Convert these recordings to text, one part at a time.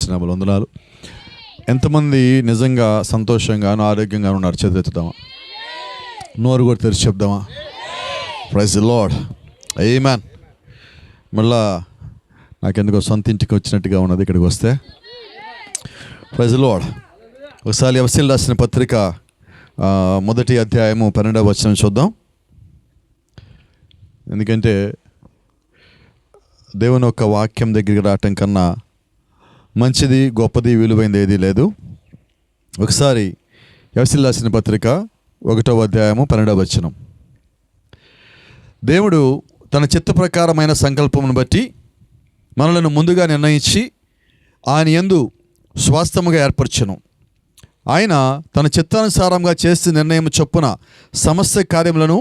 యేసుక్రీస్తు వందనాలు. ఎంతమంది నిజంగా సంతోషంగాను ఆరోగ్యంగాను ఉన్నారు? చేతులెత్తుదామా, నోరు కూడా తెరిచి చెప్దామా? Praise the lord, amen. మళ్ళా నాకెందుకో సొంత ఇంటికి వచ్చినట్టుగా ఉన్నది ఇక్కడికి వస్తే. Praise the lord. ఒకసారి ఎఫెసీయులకు రాసిన పత్రిక 1వ అధ్యాయము 12వ వచనం చూద్దాం. ఎందుకంటే దేవుని యొక్క వాక్యం దగ్గరికి రావటం కన్నా మంచిది, గొప్పది, విలువైనది ఏదీ లేదు. ఒకసారి ఎఫెసీయులకు రాసిన పత్రిక 1వ అధ్యాయము 12వ వచనం. దేవుడు తన చిత్త ప్రకారమైన సంకల్పమును బట్టి మనలను ముందుగా నిర్ణయించి ఆయన యందు స్వాస్థ్యముగా ఏర్పరచెను. ఆయన తన చిత్తానుసారంగా చేసే నిర్ణయం చొప్పున సమస్త కార్యములను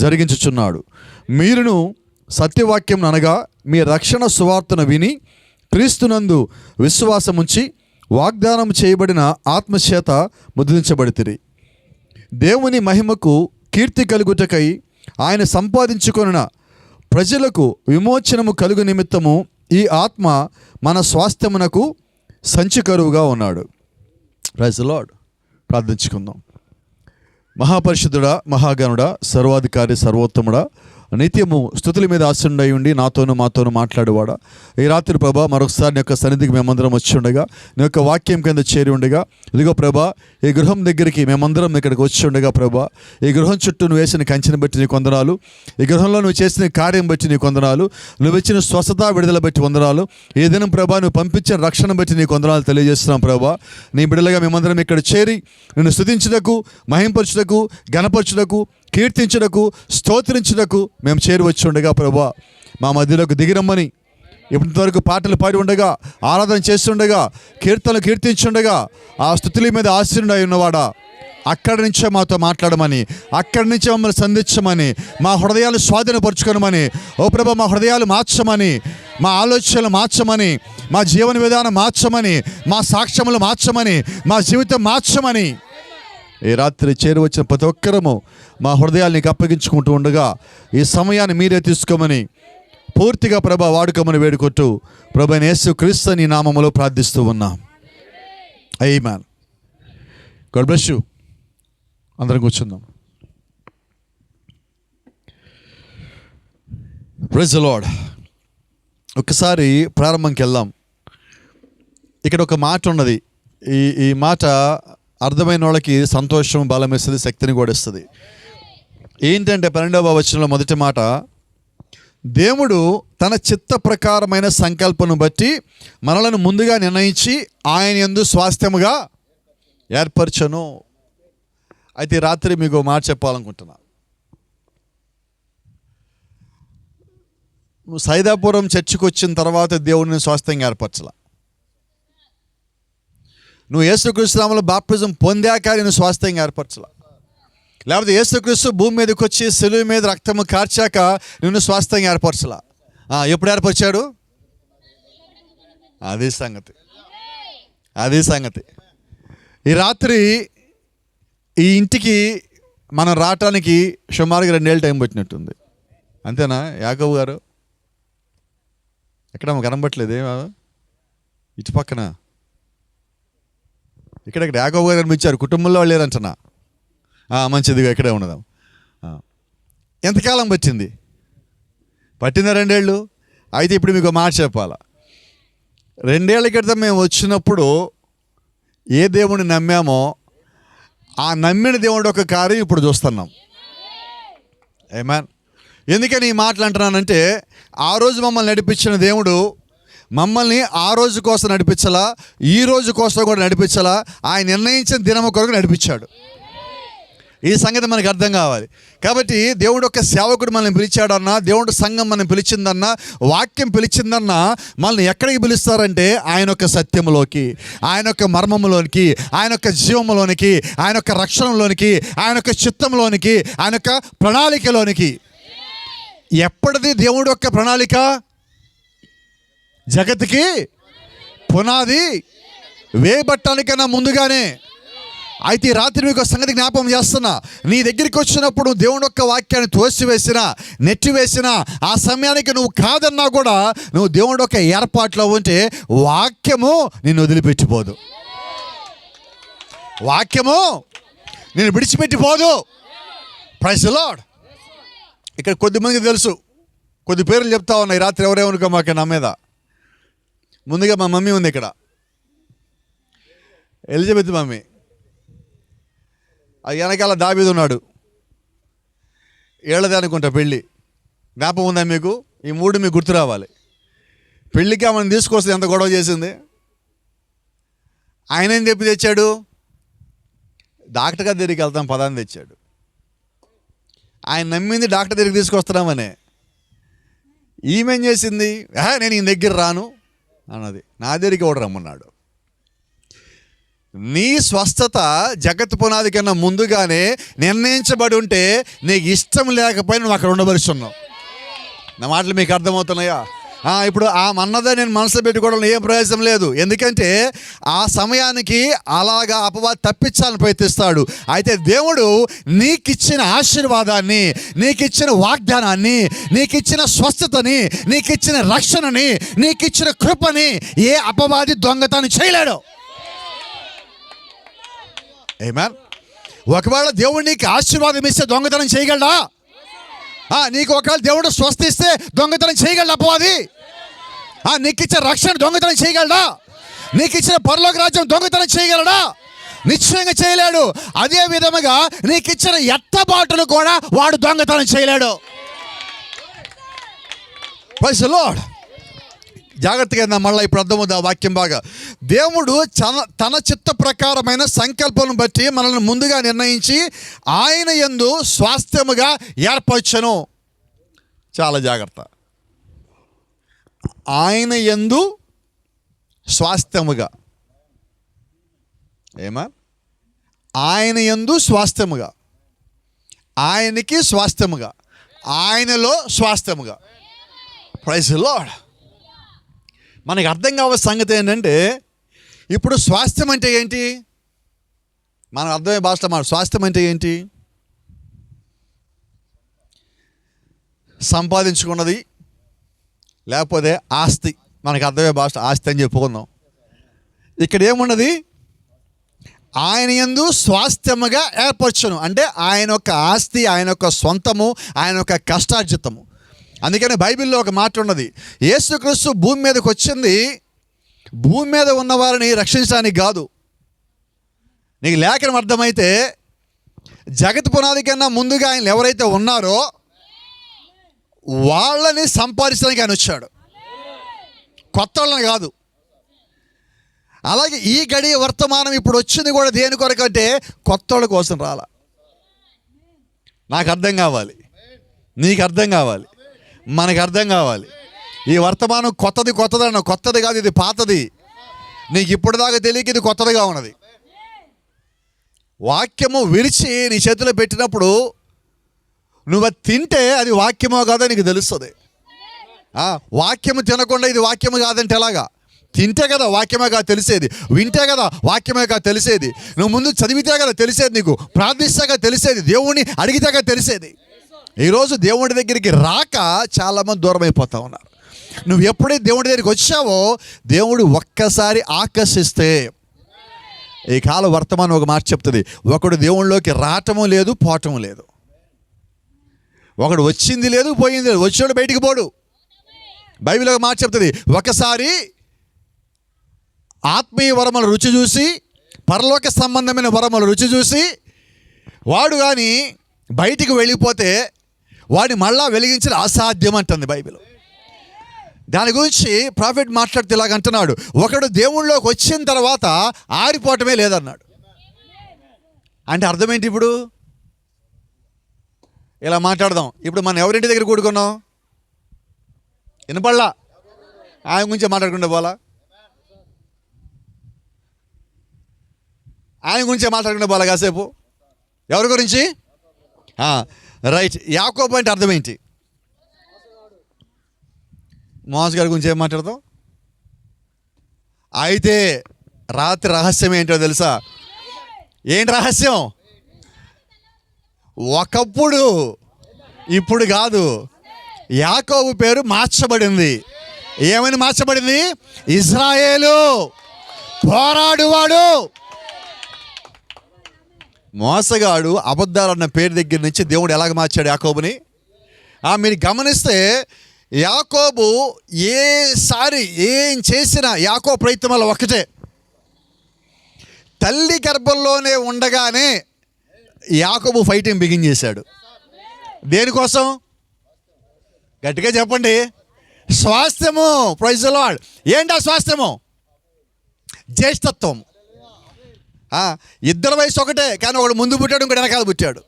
జరిగించుచున్నాడు. మీరును సత్యవాక్యం అనగా మీ రక్షణ సువార్తను విని క్రీస్తునందు విశ్వాసముంచి వాగ్దానం చేయబడిన ఆత్మచేత ముద్రించబడితిరి. దేవుని మహిమకు కీర్తి కలుగుటకై ఆయన సంపాదించుకొనిన ప్రజలకు విమోచనము కలుగు నిమిత్తము ఈ ఆత్మ మన స్వాస్థ్యమునకు సంచికరువుగా ఉన్నాడు. Praise the lord. ప్రార్థించుకుందాం. మహాపరిశుద్ధుడా, మహాగణుడా, సర్వాధికారి, సర్వోత్తముడా, నిత్యము స్తుతుల మీద ఆశుండై ఉండి నాతోను మాతోను మాట్లాడేవాడా, ఈ రాత్రి ప్రభా మరొకసారి నీ యొక్క సన్నిధికి మేమందరం వచ్చి ఉండగా, నీ యొక్క వాక్యం కింద చేరి ఉండగా, ఇదిగో ప్రభా ఈ గృహం దగ్గరికి మేమందరం ఇక్కడికి వచ్చి ఉండగా ప్రభా, ఈ గృహం చుట్టూ నువ్వు వేసిన కంచెని బట్టి నీ వందనాలు, ఈ గృహంలో నువ్వు చేసిన కార్యం బట్టి నీ వందనాలు, నువ్వు ఇచ్చిన స్వస్థత విడుదల బట్టి వందనాలు, ఈ దినం ప్రభా నువ్వు పంపించిన రక్షణ బట్టి నీ వందనాలు తెలియజేస్తున్నాం ప్రభా. నీ బిడ్డలుగా మేమందరం ఇక్కడ చేరి నిన్ను స్తుతించుటకు, మహింపరచుటకు, ఘనపరచుటకు, కీర్తించుటకు, స్తోత్రించుటకు మేము చేరి వచ్చి ఉండగా ప్రభా మా మధ్యలోకి దిగిరమ్మని, ఇప్పటివరకు పాటలు పాడి ఉండగా, ఆరాధన చేస్తుండగా, కీర్తనలు కీర్తించుండగా ఆ స్తుతుల మీద ఆశీనుడై ఉన్నవాడా, అక్కడి నుంచే మాతో మాట్లాడమని, అక్కడి నుంచే మమ్మల్ని సంధించమని, మా హృదయాలు స్వాధీనపరచుకోనమని, ఓ ప్రభా మా హృదయాలు మార్చమని, మా ఆలోచనలు మార్చమని, మా జీవన విధానం మార్చమని, మా సాక్ష్యములు మార్చమని, మా జీవితం మార్చమని ఈ రాత్రి చేరి వచ్చిన ప్రతి ఒక్కరము మా హృదయాలు నీకు అప్పగించుకుంటూ ఉండగా ఈ సమయాన్ని మీరే తీసుకోమని పూర్తిగా ప్రభా వాడుకోమని వేడుకొట్టు ప్రభు యేసుక్రీస్తు నీ నామములో ప్రార్థిస్తూ ఉన్నాం. ఆమేన్. God bless you. అందరం కూర్చుందాం. Praise the lord. ఒకసారి ప్రారంభంకి వెళ్దాం. ఇక్కడ ఒక మాట ఉన్నది. ఈ మాట అర్థమైన వాళ్ళకి సంతోషం, బలం ఇస్తుంది, శక్తిని కూడా ఇస్తుంది. ఏంటంటే 12వ వచనంలో మొదటి మాట, దేవుడు తన చిత్త ప్రకారమైన సంకల్పను బట్టి మనలను ముందుగా నిర్ణయించి ఆయన యందు స్వాస్థ్యముగా ఏర్పరచను. అయితే రాత్రి మీకు మాట చెప్పాలనుకుంటున్నా. నువ్వు సైదాపురం చర్చికి వచ్చిన తర్వాత దేవుడిని స్వాస్థ్యంగా ఏర్పరచాల. నువ్వు యేసుక్రీస్తు నామములో బాప్తిజం పొందాక నేను స్వాస్థ్యంగా ఏర్పరచాల. లేకపోతే యేసుక్రీస్తు భూమి మీదకి వచ్చి సిలువ మీద రక్తము కార్చాక నిన్ను స్వాస్థ్యంగా ఏర్పరచాల. ఎప్పుడు ఏర్పరిచాడు? అది సంగతి. ఈ రాత్రి ఈ ఇంటికి మనం రావటానికి సుమారుగా 2 ఏళ్ళు టైం పట్టినట్టుంది. అంతేనా యాకోబు గారు? ఎక్కడ కనబట్టలేదు ఇటు పక్కన? ఇక్కడ యాకోబు గారు కనిపించారు. కుటుంబంలో వాళ్ళు లేరంటనా? మంచిదిగా ఇక్కడే ఉన్నదాం. ఎంతకాలం పట్టిందా? 2 ఏళ్ళు. అయితే ఇప్పుడు మీకు మాట చెప్పాలా. 2 ఏళ్ల క్రితం మేము వచ్చినప్పుడు ఏ దేవుడిని నమ్మామో ఆ నమ్మిన దేవుడు ఒక కార్యం ఇప్పుడు చూస్తున్నాం. ఆమేన్. ఎందుకని ఈ మాటలు అంటున్నానంటే, ఆ రోజు మమ్మల్ని నడిపించిన దేవుడు మమ్మల్ని ఆ రోజు కోసం నడిపించాలా, ఈ రోజు కోసం కూడా నడిపించాలా, ఆయన నిర్ణయించిన దినము కొరకు నడిపించాడు. ఈ సంగతి మనకు అర్థం కావాలి. కాబట్టి దేవుడు ఒక సేవకుడు మనల్ని పిలిచాడన్నా, దేవుడు సంఘం మనం పిలిచిందన్నా, వాక్యం పిలిచిందన్నా, మనల్ని ఎక్కడికి పిలుస్తారంటే ఆయన యొక్క సత్యంలోకి, ఆయన యొక్క మర్మములోనికి, ఆయన యొక్క జీవములోనికి, ఆయన యొక్క రక్షణలోనికి, ఆయన యొక్క చిత్తంలోనికి, ఆయన యొక్క ప్రణాళికలోనికి. ఎప్పటిది దేవుడు యొక్క ప్రణాళిక? జగత్తుకి పునాది వేయబట్టానికన్నా ముందుగానే అయితే ఈ రాత్రి మీకు సంగతి జ్ఞాపకం చేస్తున్నా. నీ దగ్గరికి వచ్చినప్పుడు దేవుని యొక్క వాక్యాన్ని తోసివేసినా నెట్టివేసినా ఆ సమయానికి నువ్వు కాదన్నా కూడా నువ్వు దేవుని యొక్క ఏర్పాట్లో ఉంటే వాక్యము నిన్ను వదిలిపెట్టిపోదు. వాక్యము నేను విడిచిపెట్టిపోదు. Praise the lord. ఇక్కడ కొద్దిమందికి తెలుసు, కొద్ది పేర్లు చెప్తా ఉన్నాయి రాత్రి. ఎవరేమనుకో మాకు నా మీద. ముందుగా మా మమ్మీ ఉంది ఇక్కడ, ఎలిజబెత్ మమ్మీ. ఆ వెనకాల దావీదు ఉన్నాడు, ఏళ్ళది అనుకుంటా పెళ్ళి. జ్ఞాపకం ఉందా మీకు? ఈ మూడు మీకు గుర్తు రావాలి. పెళ్ళికి ఆమెను తీసుకొస్తే ఎంత గొడవ చేసింది. ఆయన ఏం చెప్పి తెచ్చాడు? డాక్టర్ గారి దగ్గరికి వెళ్తాం పదాన్ని తెచ్చాడు. ఆయన నమ్మింది డాక్టర్ దగ్గరికి తీసుకొస్తున్నామనే. ఈమెం చేసింది, నేను ఈయన దగ్గర రాను అన్నది. నా దగ్గరికి కూడా రమ్మన్నాడు. నీ స్వస్థత జగత్తు పునాది కన్నా ముందుగానే నిర్ణయించబడి ఉంటే నీకు ఇష్టం లేకపోయినా నువ్వు అక్కడ ఉండవలసిన్నావు. నా మాటలు మీకు అర్థమవుతున్నాయా? ఇప్పుడు ఆ మన్నదే నేను మనసులో పెట్టుకోవడంలో ఏం ప్రయోజనం లేదు. ఎందుకంటే ఆ సమయానికి అలాగా అపవాది తప్పించాలని ప్రయత్నిస్తాడు. అయితే దేవుడు నీకిచ్చిన ఆశీర్వాదాన్ని, నీకిచ్చిన వాగ్దానాన్ని, నీకిచ్చిన స్వస్థతని, నీకిచ్చిన రక్షణని, నీకిచ్చిన కృపని ఏ అపవాది దొంగతనం చేయలేడు. ఆమేన్. ఒకవేళ దేవుడు నీకు ఆశీర్వాదం ఇస్తే దొంగతనం చేయగలడా? నీకు ఒకవేళ దేవుడు స్వస్థ ఇస్తే దొంగతనం చేయగలడా అపవాది? నీకు ఇచ్చిన రక్షణ దొంగతనం చేయగలడా? నీకు ఇచ్చిన పరలోక రాజ్యం దొంగతనం చేయగలడా? నిశ్చయంగా చేయలేడు. అదే విధముగా నీకు ఇచ్చిన ఎత్తబాటును కూడా వాడు దొంగతనం చేయలేడు. Praise the lord. జాగ్రత్తగా మళ్ళీ ఇప్పుడు అర్థమవుతుంది ఆ వాక్యం బాగా. దేవుడు తన చిత్త ప్రకారమైన సంకల్పం బట్టి మనల్ని ముందుగా నిర్ణయించి ఆయన యందు స్వాస్థ్యముగా ఏర్పరచెను. చాలా జాగ్రత్త. ఆయన యందు స్వాస్థ్యముగా. ఏమా? ఆయన యందు స్వాస్థ్యముగా, ఆయనకి స్వాస్థ్యముగా, ఆయనలో స్వాస్థ్యముగా. Praise the lord. మనకి అర్థం కావాల్సిన సంగతి ఏంటంటే, ఇప్పుడు స్వాస్థ్యం అంటే ఏంటి? మనకు అర్థమయ్యే భాషలో మన స్వాస్థ్యం అంటే ఏంటి? సంపాదించుకున్నది, లేకపోతే ఆస్తి. మనకు అర్థమయ్యే భాష ఆస్తి అని చెప్పుకుందాం. ఇక్కడ ఏమున్నది? ఆయన యందు స్వాస్థ్యముగా ఏర్పరచును అంటే ఆయన యొక్క ఆస్తి, ఆయన యొక్క సొంతము, ఆయన యొక్క కష్టార్జితము. అందుకని బైబిల్లో ఒక మాట ఉన్నది, యేసుక్రీస్తు భూమి మీదకి వచ్చింది భూమి మీద ఉన్న వారిని రక్షించడానికి కాదు. నీకు లేఖనం అర్థమైతే జగత్ పునాది కన్నా ముందుగా ఆయన ఎవరైతే ఉన్నారో వాళ్ళని సంపాదించడానికి ఆయన వచ్చాడు, కొత్త వాళ్ళని కాదు. అలాగే ఈ గడియ వర్తమానం ఇప్పుడు వచ్చింది కూడా దేని కొరకు అంటే కొత్త వాళ్ళ కోసం రాలా. నాకు అర్థం కావాలి, నీకు అర్థం కావాలి, మనకు అర్థం కావాలి. ఈ వర్తమానం కొత్తది అన్న, కొత్తది కాదు, ఇది పాతది. నీకు ఇప్పటిదాకా తెలియక ఇది కొత్తదిగా ఉన్నది. వాక్యము విరిచి నీ చేతిలో పెట్టినప్పుడు నువ్వు అది తింటే అది వాక్యమో కాదో నీకు తెలుస్తుంది. వాక్యము తినకుండా ఇది వాక్యము కాదంటే ఎలాగా? తింటే కదా వాక్యమే కాదు తెలిసేది, వింటే కదా వాక్యమే కాదు తెలిసేది, నువ్వు ముందు చదివితే కదా తెలిసేది, నీకు ప్రార్థిస్తే కదా తెలిసేది, దేవుణ్ణి అడిగితే కదా తెలిసేది. ఈరోజు దేవుడి దగ్గరికి రాక చాలామంది దూరం అయిపోతా ఉన్నారు. నువ్వు ఎప్పుడైతే దేవుడి దగ్గరికి వచ్చావో దేవుడు ఒక్కసారి ఆకర్షిస్తే, ఈ కాల వర్తమానం ఒక మాట చెప్తుంది, ఒకడు దేవుళ్ళలోకి రావటము లేదు, పోవటము లేదు. ఒకడు వచ్చింది లేదు, పోయింది లేదు, వచ్చాడు బయటికి పోడు. బైబిల్ ఒక మాట చెప్తుంది, ఒకసారి ఆత్మీయ వరముల రుచి చూసి, పరలోక సంబంధమైన వరముల రుచి చూసి వాడు కానీ బయటికి వెళ్ళిపోతే వాడిని మళ్ళా వెలిగించడం అసాధ్యం అంటుంది బైబిల్. దాని గురించి ప్రాఫెట్ మాట్లాడుతూ ఇలాగ అంటున్నాడు, ఒకడు దేవుళ్ళలోకి వచ్చిన తర్వాత ఆరిపోవటమే లేదన్నాడు. అంటే అర్థం ఏంటి? ఇప్పుడు ఇలా మాట్లాడదాం. ఇప్పుడు మనం ఎవరింటి దగ్గర కూడుకున్నాం? వినపడలా? ఆయన గురించే మాట్లాడుకుంటే పోలా? ఆయన గురించే మాట్లాడుకుంటే పోలా కాసేపు? ఎవరి గురించి? రైట్. యాకోబు అంటే అర్థం ఏంటి? మోస్ గారి గురించి ఏం మాట్లాడతాం? అయితే రాత్రి రహస్యం ఏంటో తెలుసా? ఏంటి రహస్యం? ఒకప్పుడు, ఇప్పుడు కాదు. యాకోబు పేరు మార్చబడింది. ఏమని మార్చబడింది? ఇజ్రాయేలు, పోరాడువాడు. మోసగాడు, అబద్ధాలన్న పేరు దగ్గర నుంచి దేవుడు ఎలాగ మార్చాడు యాకోబుని? మీరు గమనిస్తే యాకోబు ఏసారి ఏం చేసినా యాకోబు ప్రయత్నం వల్ల ఒకటే. తల్లి గర్భంలోనే ఉండగానే యాకోబు ఫైటింగ్ బిగిన్ చేశాడు. దేనికోసం? గట్టిగా చెప్పండి. స్వాస్థ్యము. Praise the lord. ఏంటి ఆ స్వాస్థ్యము? జ్యేష్ఠత్వం. ఇద్దరు వయసు ఒకటే, కానీ ఒకడు ముందు పుట్టాడు, ఇంకోటి వెనకాల పుట్టాడు.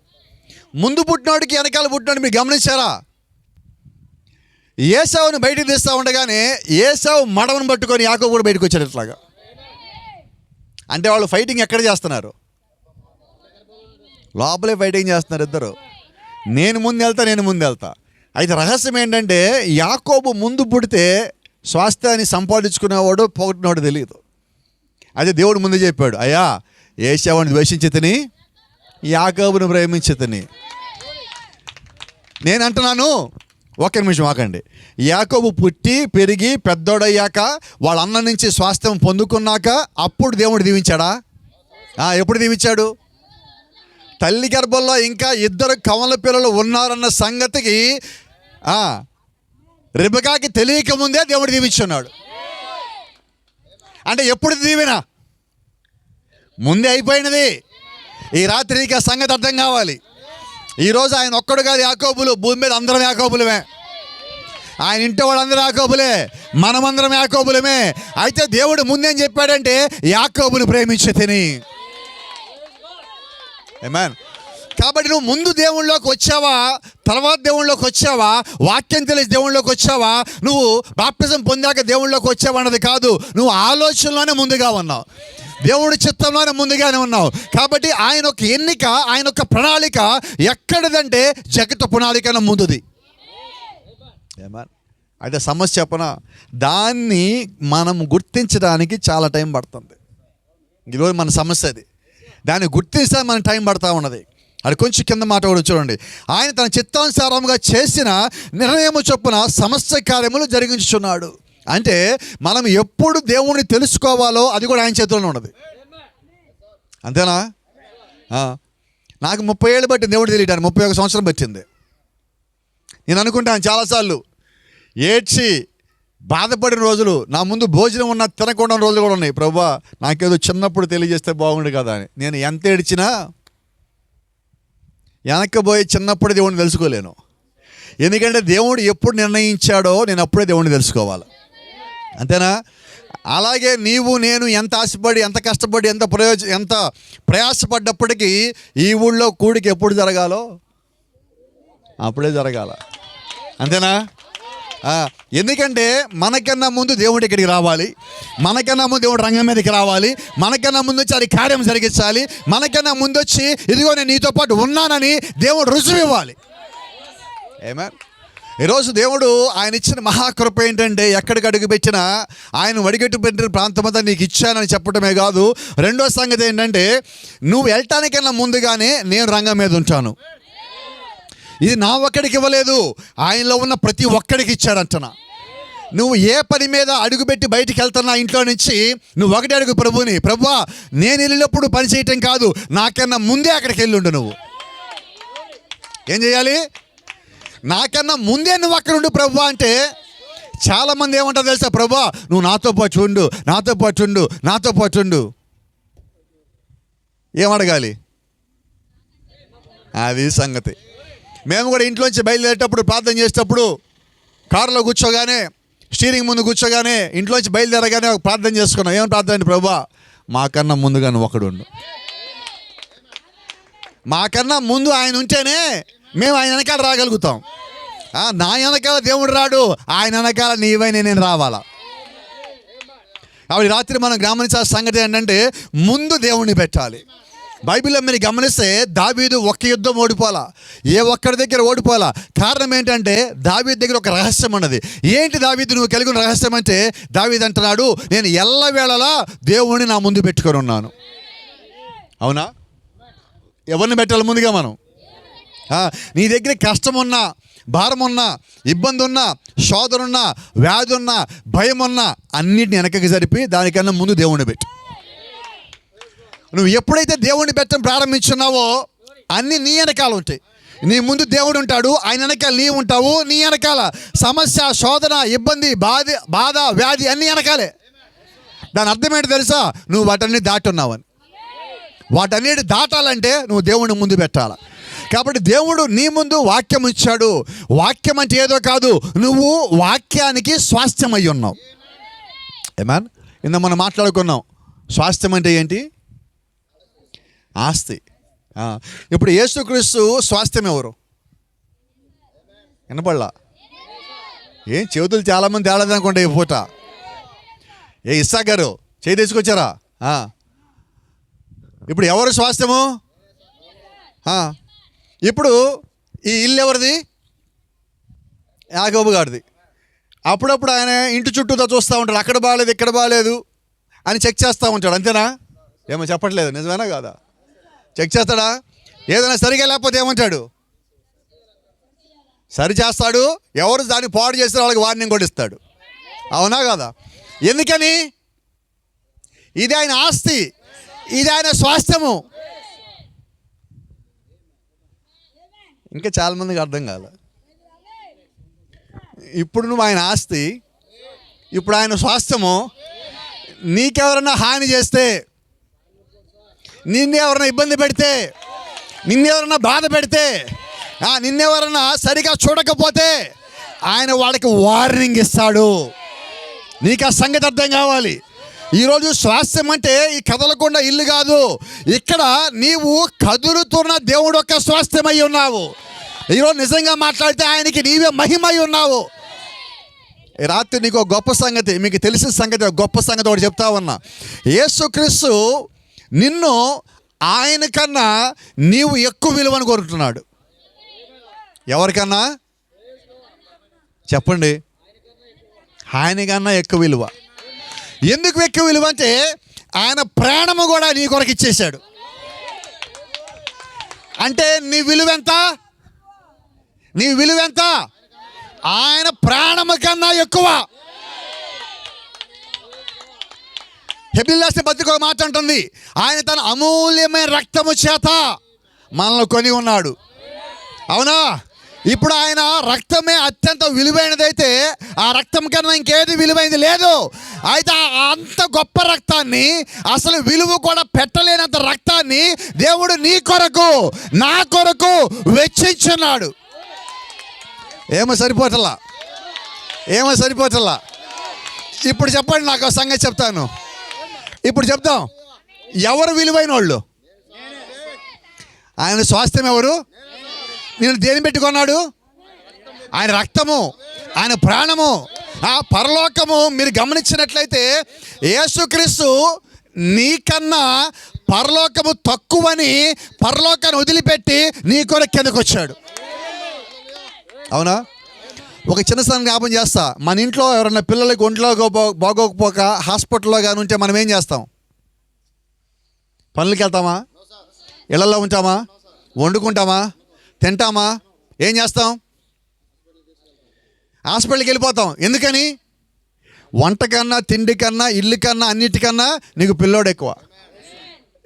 ముందు పుట్టినోడికి వెనకాల పుట్టినోడు మీరు గమనించారా? ఏసావుని బయటికి తీస్తూ ఉండగానే ఏసావు మడవను పట్టుకొని యాకోబు కూడా బయటకు వచ్చాడు. ఇట్లాగా అంటే వాళ్ళు ఫైటింగ్ ఎక్కడ చేస్తున్నారు? లోపలే ఫైటింగ్ చేస్తున్నారు ఇద్దరు. నేను ముందు వెళ్తా. అయితే రహస్యం ఏంటంటే యాకోబు ముందు పుడితే స్వాస్థ్యాన్ని సంపాదించుకునేవాడు పోగొట్టినవాడు తెలియదు. అదే దేవుడు ముందు చెప్పాడు, అయ్యా ఏసావుని ద్వేషించితిని, యాకోబును ప్రేమించితిని. నేను అంటున్నాను, ఒక్క నిమిషం ఆకండి. యాకోబు పుట్టి పెరిగి పెద్దోడయ్యాక వాళ్ళ అన్న నుంచి స్వాస్థ్యం పొందుకున్నాక అప్పుడు దేవుడు దీవించాడా? ఎప్పుడు దీవించాడు? తల్లి గర్భంలో ఇంకా ఇద్దరు కవల పిల్లలు ఉన్నారన్న సంగతికి రిబకాకి తెలియక ముందే దేవుడు దీవించున్నాడు. అంటే ఎప్పుడు దీవెన? ముందే అయిపోయినది. ఈ రాత్రి నీకు ఆ సంగతి అర్థం కావాలి. ఈరోజు ఆయన ఒక్కడు కాదు యాకోబులు, భూమి మీద అందరం యాకోబులమే. ఆయన ఇంటి వాళ్ళందరూ యాకోబులే, మనమందరం యాకోబులమే. అయితే దేవుడు ముందేం చెప్పాడంటే యాకోబును ప్రేమించితిని. ఆమేన్. కాబట్టి నువ్వు ముందు దేవుళ్ళలోకి వచ్చావా, తర్వాత దేవుళ్ళలోకి వచ్చావా, వాక్యం తెలిసి దేవుళ్ళలోకి వచ్చావా, నువ్వు బాప్తిజం పొందాక దేవుళ్ళలోకి వచ్చావా అన్నది కాదు. నువ్వు ఆలోచనలోనే ముందుగా ఉన్నావు, దేవుడి చిత్తంలోనే ముందుగానే ఉన్నావు. కాబట్టి ఆయన ఒక ఎన్నిక, ఆయన ఒక ప్రణాళిక ఎక్కడిదంటే జగత్తు ప్రణాళికన ముందుది. అయితే సమస్య చెప్పనా, దాన్ని మనం గుర్తించడానికి చాలా టైం పడుతుంది. ఈరోజు మన సమస్య అది. దాన్ని గుర్తించడానికి మనకు టైం పడుతూ ఉన్నది. అది కొంచెం కింద మాట కూడా చూడండి. ఆయన తన చిత్తానుసారంగా చేసిన నిర్ణయము చొప్పున సమస్త కార్యములు జరిగించుచున్నాడు. అంటే మనం ఎప్పుడు దేవుణ్ణి తెలుసుకోవాలో అది కూడా ఆయన చేతుల్లో ఉన్నది. అంతేనా? నాకు 30 ఏళ్ళు పట్టింది దేవుడు తెలియటానికి. 31 సంవత్సరం పట్టింది. నేను అనుకుంటాను చాలాసార్లు, ఏడ్చి బాధపడిన రోజులు, నా ముందు భోజనం ఉన్న తినకుండా రోజులు కూడా ఉన్నాయి. ప్రభువా నాకేదో చిన్నప్పుడు తెలియజేస్తే బాగుండు కదా అని. నేను ఎంత ఏడ్చినా వెనక్కిపోయి చిన్నప్పుడు దేవుడిని తెలుసుకోలేను. ఎందుకంటే దేవుడు ఎప్పుడు నిర్ణయించాడో నేను అప్పుడే దేవుడిని తెలుసుకోవాలి. అంతేనా? అలాగే నీవు నేను ఎంత ఆశపడి, ఎంత కష్టపడి, ఎంత ప్రయాసపడ్డప్పటికీ ఈ ఊళ్ళో కూడికి ఎప్పుడు జరగాలో అప్పుడే జరగాల. అంతేనా? ఎందుకంటే మనకన్నా ముందు దేవుడి ఇక్కడికి రావాలి, మనకన్నా ముందు దేవుడు రంగం మీదకి రావాలి, మనకన్నా ముందు వచ్చి అది కార్యం జరిగించాలి, మనకన్నా ముందు వచ్చి ఇదిగో నేను నీతో పాటు ఉన్నానని దేవుడు రుజువు ఇవ్వాలి. ఆమేన్. ఈరోజు దేవుడు ఆయన ఇచ్చిన మహాకృప ఏంటంటే ఎక్కడికి అడుగు పెట్టినా ఆయన అడిగట్టు పెట్టిన ప్రాంతమంతా నీకు ఇచ్చానని చెప్పడమే కాదు. రెండో సంగతి ఏంటంటే నువ్వు వెళ్ళటానికన్నా ముందుగానే నేను రంగం మీద ఉంటాను. ఇది నా ఒక్కడికి ఇవ్వలేదు, ఆయనలో ఉన్న ప్రతి ఒక్కడికి ఇచ్చాడంటనా. నువ్వు ఏ పని మీద అడుగుపెట్టి బయటికి వెళ్తున్నా ఇంట్లో నుంచి, నువ్వు ఒకటి అడుగు ప్రభువుని, ప్రభువా నేను వెళ్ళినప్పుడు పని చేయటం కాదు, నాకన్నా ముందే అక్కడికి వెళ్ళుండు. నువ్వు ఏం చేయాలి? నాకన్నా ముందే నువ్వు అక్కడ ఉండు ప్రభువా అంటే. చాలామంది ఏమంటారు తెలుసా? ప్రభువా నువ్వు నాతో పాటు ఉండు, నాతో పాటు ఉండు, నాతో పాటు ఉండు. ఏమడగాలి? అది సంగతి. మేము కూడా ఇంట్లోంచి బయలుదేరేటప్పుడు ప్రార్థన చేసేటప్పుడు కారులో కూర్చోగానే, స్టీరింగ్ ముందు కూర్చోగానే, ఇంట్లోంచి బయలుదేరగానే ఒక ప్రార్థన చేసుకున్నాం. ఏం ప్రార్థన అంటే, ప్రభువా మాకన్నా ముందుగా నువ్వు ఒకడు ఉండు. మాకన్నా ముందు ఆయన ఉంటేనే మేము ఆయన వెనకాల రాగలుగుతాం. నా వెనకాల దేవుడు రాడు, ఆయన వెనకాల నీవైనా నేను రావాలా. కాబట్టి రాత్రి మనం గమనించాల్సిన సంగతి ఏంటంటే ముందు దేవుణ్ణి పెట్టాలి. బైబిల్లో మీరు గమనిస్తే దావీదు ఒక్క యుద్ధం ఓడిపోలా, ఏ ఒక్కడి దగ్గర ఓడిపోలా. కారణం ఏంటంటే దావీదు దగ్గర ఒక రహస్యం ఉన్నది. ఏంటి దావీదు నువ్వు కలిగిన రహస్యం అంటే, దావీదు అంటున్నాడు నేను ఎల్లవేళలా దేవుణ్ణి నా ముందు పెట్టుకొని ఉన్నాను. అవునా? ఎవరిని పెట్టాలి ముందుగా మనం? నీ దగ్గర కష్టం ఉన్నా, భారం ఉన్నా, ఇబ్బంది ఉన్నా, శోధన ఉన్నా, వ్యాధి ఉన్నా, భయం ఉన్నా అన్నిటిని వెనకకి జరిపి దానికన్నా ముందు దేవుణ్ణి పెట్టు. నువ్వు ఎప్పుడైతే దేవుణ్ణి పెట్టడం ప్రారంభించున్నావో అన్నీ నీ వెనకాల ఉంటాయి. నీ ముందు దేవుడు ఉంటాడు, ఆయన వెనకాల నీ ఉంటావు. నీ వెనకాల సమస్య, శోధన, ఇబ్బంది, బాధ, వ్యాధి అన్నీ వెనకాలే. దాని అర్థం ఏంటి తెలుసా? నువ్వు వాటన్ని దాటున్నావని. వాటన్నిటి దాటాలంటే నువ్వు దేవుడిని ముందు పెట్టాలి. కాబట్టి దేవుడు నీ ముందు వాక్యం ఇచ్చాడు. వాక్యం అంటే ఏదో కాదు, నువ్వు వాక్యానికి స్వాస్థ్యం అయి ఉన్నావు. ఏమన్ ఇంత మనం మాట్లాడుకున్నాం. స్వాస్థ్యం అంటే ఏంటి? ఆస్తి. ఇప్పుడు యేసుక్రీస్తు స్వాస్థ్యం ఎవరు? వినపడలా? ఏం చేతులు చాలామంది తేలదనుకోండి. ఈ పూట ఇస్సాక్ గారు చేయి తీసుకొచ్చారా? ఇప్పుడు ఎవరు స్వాస్థ్యము? ఇప్పుడు ఈ ఇల్లు ఎవరిది? యాకోబు గారిది. అప్పుడప్పుడు ఆయన ఇంటి చుట్టూతో చూస్తూ ఉంటాడు. అక్కడ బాగాలేదు, ఇక్కడ బాగాలేదు అని చెక్ చేస్తూ ఉంటాడు. అంతేనా? ఏమో చెప్పట్లేదు, నిజమేనా కాదా? చెక్ చేస్తాడా? ఏదైనా సరిగా లేకపోతే ఏమంటాడు? సరి చేస్తాడు. ఎవరు దాన్ని పాడు చేస్తే వాళ్ళకి వార్నింగ్ కూడా ఇస్తాడు. అవునా కాదా? ఎందుకని? ఇది ఆయన ఆస్తి, ఇది ఆయన స్వాస్థ్యము. ఇంకా చాలామందికి అర్థం కాలే. ఇప్పుడు నువ్వు ఆయన ఆస్తి, ఇప్పుడు ఆయన స్వాస్థ్యము. నీకెవరన్నా హాని చేస్తే, నిన్నెవరన్నా ఇబ్బంది పెడితే, నిన్నెవరన్నా బాధ పెడితే, నిన్నెవరన్నా సరిగా చూడకపోతే ఆయన వాళ్ళకి వార్నింగ్ ఇస్తాడు. నీకు ఆ సంగతి అర్థం కావాలి. ఈరోజు స్వాస్థ్యం అంటే ఈ కదలకుండా ఇల్లు కాదు. ఇక్కడ నీవు కదులుతున్న దేవుడు యొక్క స్వాస్థ్యమై ఉన్నావు. ఈరోజు నిజంగా మాట్లాడితే ఆయనకి నీవే మహిమై ఉన్నావు. రాత్రి నీకు ఒక గొప్ప సంగతి, మీకు తెలిసిన సంగతి, ఒక గొప్ప సంగతి ఒకటి చెప్తా ఉన్నా. యేసుక్రీస్తు నిన్ను ఆయన కన్నా నీవు ఎక్కువ విలువను కోరుతున్నాడు. ఎవరికన్నా చెప్పండి? ఆయనకన్నా ఎక్కువ విలువ. ఎందుకు ఎక్కువ విలువ అంటే ఆయన ప్రాణము కూడా నీ కొరకు ఇచ్చేశాడు. అంటే నీ విలువెంత? నీ విలువెంత? ఆయన ప్రాణము కన్నా ఎక్కువ. హెబ్రీయులకు రాసిన పత్రిక ఒక మాట అంటుంది, ఆయన తన అమూల్యమైన రక్తము చేత మనల్ని కొని ఉన్నాడు. అవునా? ఇప్పుడు ఆయన రక్తమే అత్యంత విలువైనదైతే ఆ రక్తం కన్నా ఇంకేది విలువైనది లేదు. అయితే అంత గొప్ప రక్తాన్ని, అసలు విలువ కూడా పెట్టలేనంత రక్తాన్ని దేవుడు నీ కొరకు, నా కొరకు వెచ్చించున్నాడు. ఏమో సరిపోతలా? ఏమో సరిపోతలా? ఇప్పుడు చెప్పండి, నాకు సంగతి చెప్తాను. ఇప్పుడు చెప్తాం, ఎవరు విలువైన వాళ్ళు? ఆయన స్వాస్థ్యం ఎవరు? నేను దేని పెట్టుకున్నాడు? ఆయన రక్తము, ఆయన ప్రాణము, ఆ పరలోకము. మీరు గమనించినట్లయితే యేసుక్రీస్తు నీకన్నా పరలోకము తక్కువని పరలోకాన్ని వదిలిపెట్టి నీ కొరకు కిందకు వచ్చాడు. అవునా? ఒక చిన్న జ్ఞాపం చేస్తా. మన ఇంట్లో ఎవరైనా పిల్లలకి ఒంట్లో బాగోకపోక హాస్పిటల్లో కానీ ఉంటే మనం ఏం చేస్తాం? పనులకి వెళ్తామా? ఇళ్లలో ఉంటామా? వండుకుంటామా? తింటామా? ఏం చేస్తాం? హాస్పిటల్కి వెళ్ళిపోతాం. ఎందుకని? వంట కన్నా, తిండి కన్నా, ఇల్లు కన్నా, అన్నిటికన్నా నీకు పిల్లోడు ఎక్కువ.